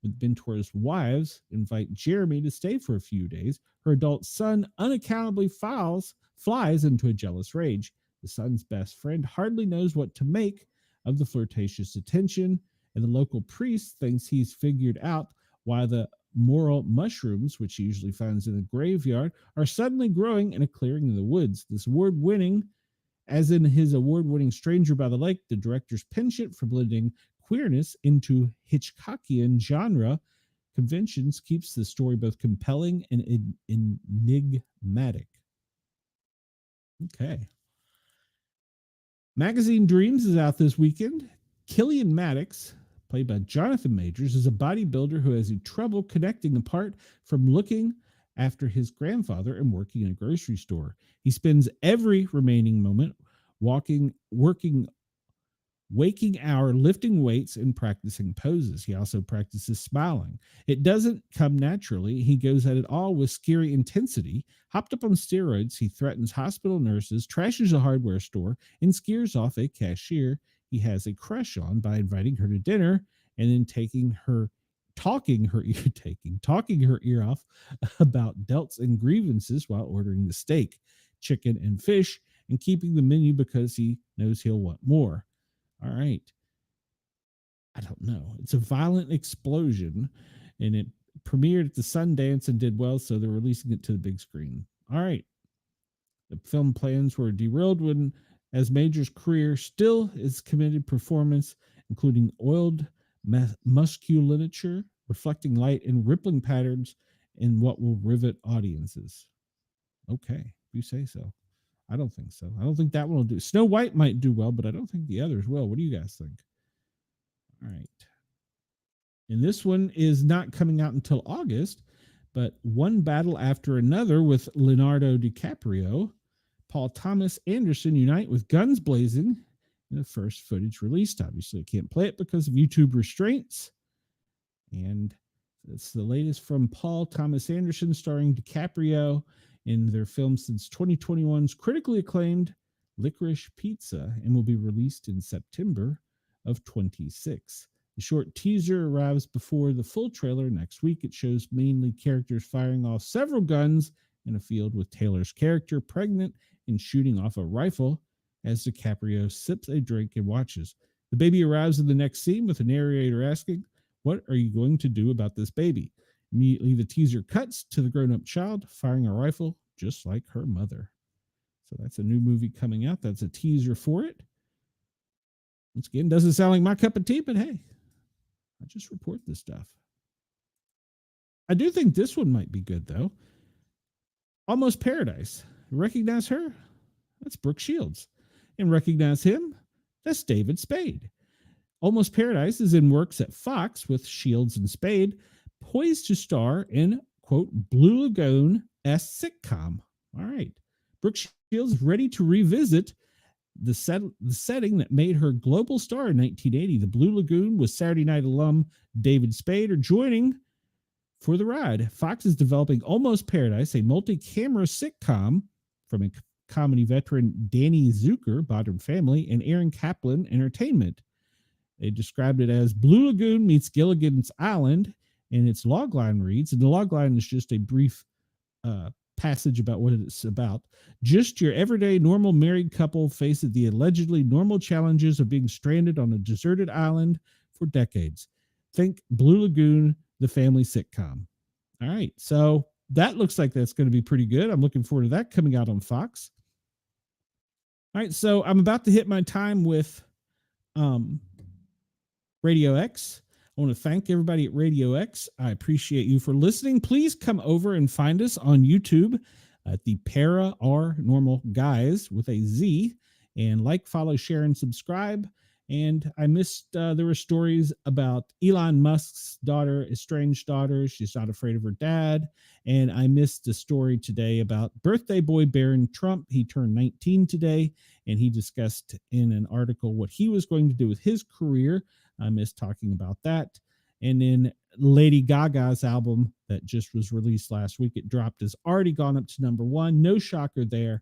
With mentor's wives invite Jeremy to stay for a few days. Her adult son unaccountably flies into a jealous rage. The son's best friend hardly knows what to make of the flirtatious attention, and the local priest thinks he's figured out why the moral mushrooms, which he usually finds in the graveyard, are suddenly growing in a clearing in the woods. This award-winning, as in his award-winning Stranger by the Lake, the director's penchant for blending queerness into Hitchcockian genre conventions keeps the story both compelling and enigmatic. Okay. Magazine Dreams is out this weekend. Killian Maddox, played by Jonathan Majors, is a bodybuilder who has trouble connecting apart from looking after his grandfather and working in a grocery store. He spends every remaining moment working waking hour lifting weights and practicing poses. He also practices smiling. It doesn't come naturally. He goes at it all with scary intensity. Hopped up on steroids, he threatens hospital nurses, trashes a hardware store, and scares off a cashier he has a crush on by inviting her to dinner and then talking her ear off about delts and grievances while ordering the steak, chicken, and fish, and keeping the menu because he knows he'll want more. All right. I don't know. It's a violent explosion, and it premiered at the Sundance and did well, so they're releasing it to the big screen. All right. The film plans were derailed when, as Major's career still is committed performance, including oiled musculature, reflecting light, and rippling patterns in what will rivet audiences. Okay, you say so. I don't think so. I don't think that one will do. Snow White might do well, but I don't think the others will. What do you guys think? All right. And this one is not coming out until August, but One Battle After Another with Leonardo DiCaprio, Paul Thomas Anderson unite with guns blazing in the first footage released. Obviously, I can't play it because of YouTube restraints. And it's the latest from Paul Thomas Anderson, starring DiCaprio in their film since 2021's critically acclaimed Licorice Pizza, and will be released in September of 26. The short teaser arrives before the full trailer next week. It shows mainly characters firing off several guns in a field with Taylor's character pregnant and shooting off a rifle as DiCaprio sips a drink and watches. The baby arrives in the next scene with the narrator asking, "What are you going to do about this baby?" Immediately, the teaser cuts to the grown-up child firing a rifle just like her mother. So that's a new movie coming out. That's a teaser for it. Once again, doesn't sound like my cup of tea, but hey, I just report this stuff. I do think this one might be good, though. Almost Paradise. Recognize her? That's Brooke Shields. And recognize him? That's David Spade. Almost Paradise is in works at Fox with Shields and Spade, poised to star in, quote, Blue Lagoon-esque sitcom. All right. Brooke Shields is ready to revisit the setting that made her global star in 1980. The Blue Lagoon with Saturday Night alum David Spade are joining for the ride. Fox is developing Almost Paradise, a multi-camera sitcom from a comedy veteran Danny Zucker, Modern Family, and Aaron Kaplan Entertainment. They described it as Blue Lagoon meets Gilligan's Island, and its logline reads, and the logline is just a brief passage about what it's about. Just your everyday normal married couple faces the allegedly normal challenges of being stranded on a deserted island for decades. Think Blue Lagoon, the family sitcom. All right, so that looks like that's going to be pretty good. I'm looking forward to that coming out on Fox. All right, so I'm about to hit my time with Radio X. I want to thank everybody at Radio X. I appreciate you for listening. Please come over and find us on YouTube at the Para R Normal Guys with a Z, and like, follow, share, and subscribe. And I missed, there were stories about Elon Musk's daughter, estranged daughter. She's not afraid of her dad. And I missed a story today about birthday boy Barron Trump. He turned 19 today, and he discussed in an article what he was going to do with his career. I missed talking about that. And then Lady Gaga's album that just was released last week, it dropped, has already gone up to number 1. No shocker there.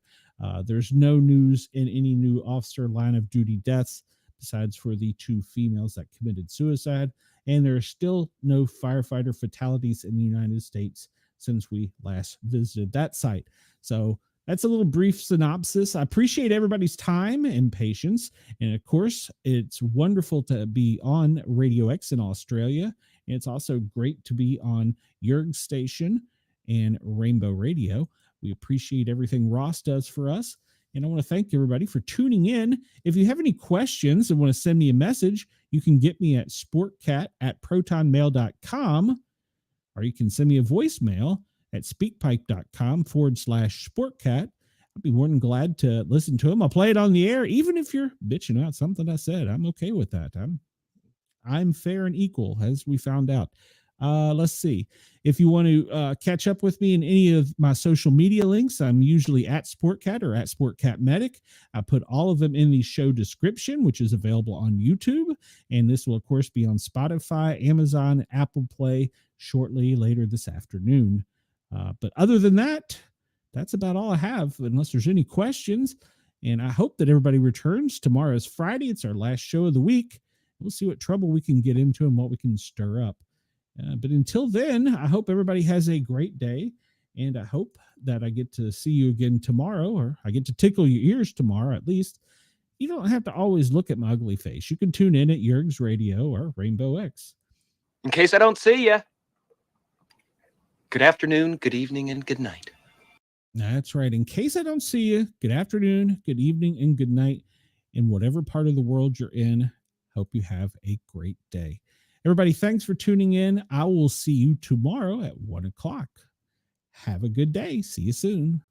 There's no news in any new officer line of duty deaths, besides for the 2 females that committed suicide. And there are still no firefighter fatalities in the United States since we last visited that site. So that's a little brief synopsis. I appreciate everybody's time and patience. And of course, it's wonderful to be on Radio X in Australia. And it's also great to be on Jurg's station and Rainbow Radio. We appreciate everything Ross does for us. And I want to thank everybody for tuning in. If you have any questions and want to send me a message, you can get me at sportcat@protonmail.com, or you can send me a voicemail at speakpipe.com/sportcat. I'd be more than glad to listen to them. I'll play it on the air, even if you're bitching about something I said. I'm okay with that. I'm fair and equal, as we found out. Let's see. If you want to catch up with me in any of my social media links, I'm usually at Sportcat or at Sportcat Medic. I put all of them in the show description, which is available on YouTube. And this will, of course, be on Spotify, Amazon, Apple Play shortly later this afternoon. But other than that, that's about all I have, unless there's any questions. And I hope that everybody returns. Tomorrow is Friday. It's our last show of the week. We'll see what trouble we can get into and what we can stir up. But until then, I hope everybody has a great day. And I hope that I get to see you again tomorrow, or I get to tickle your ears tomorrow at least. You don't have to always look at my ugly face. You can tune in at Yerg's Radio or Rainbow X. In case I don't see you, good afternoon, good evening, and good night. That's right. In case I don't see you, good afternoon, good evening, and good night. In whatever part of the world you're in, hope you have a great day. Everybody, thanks for tuning in. I will see you tomorrow at 1 o'clock. Have a good day. See you soon.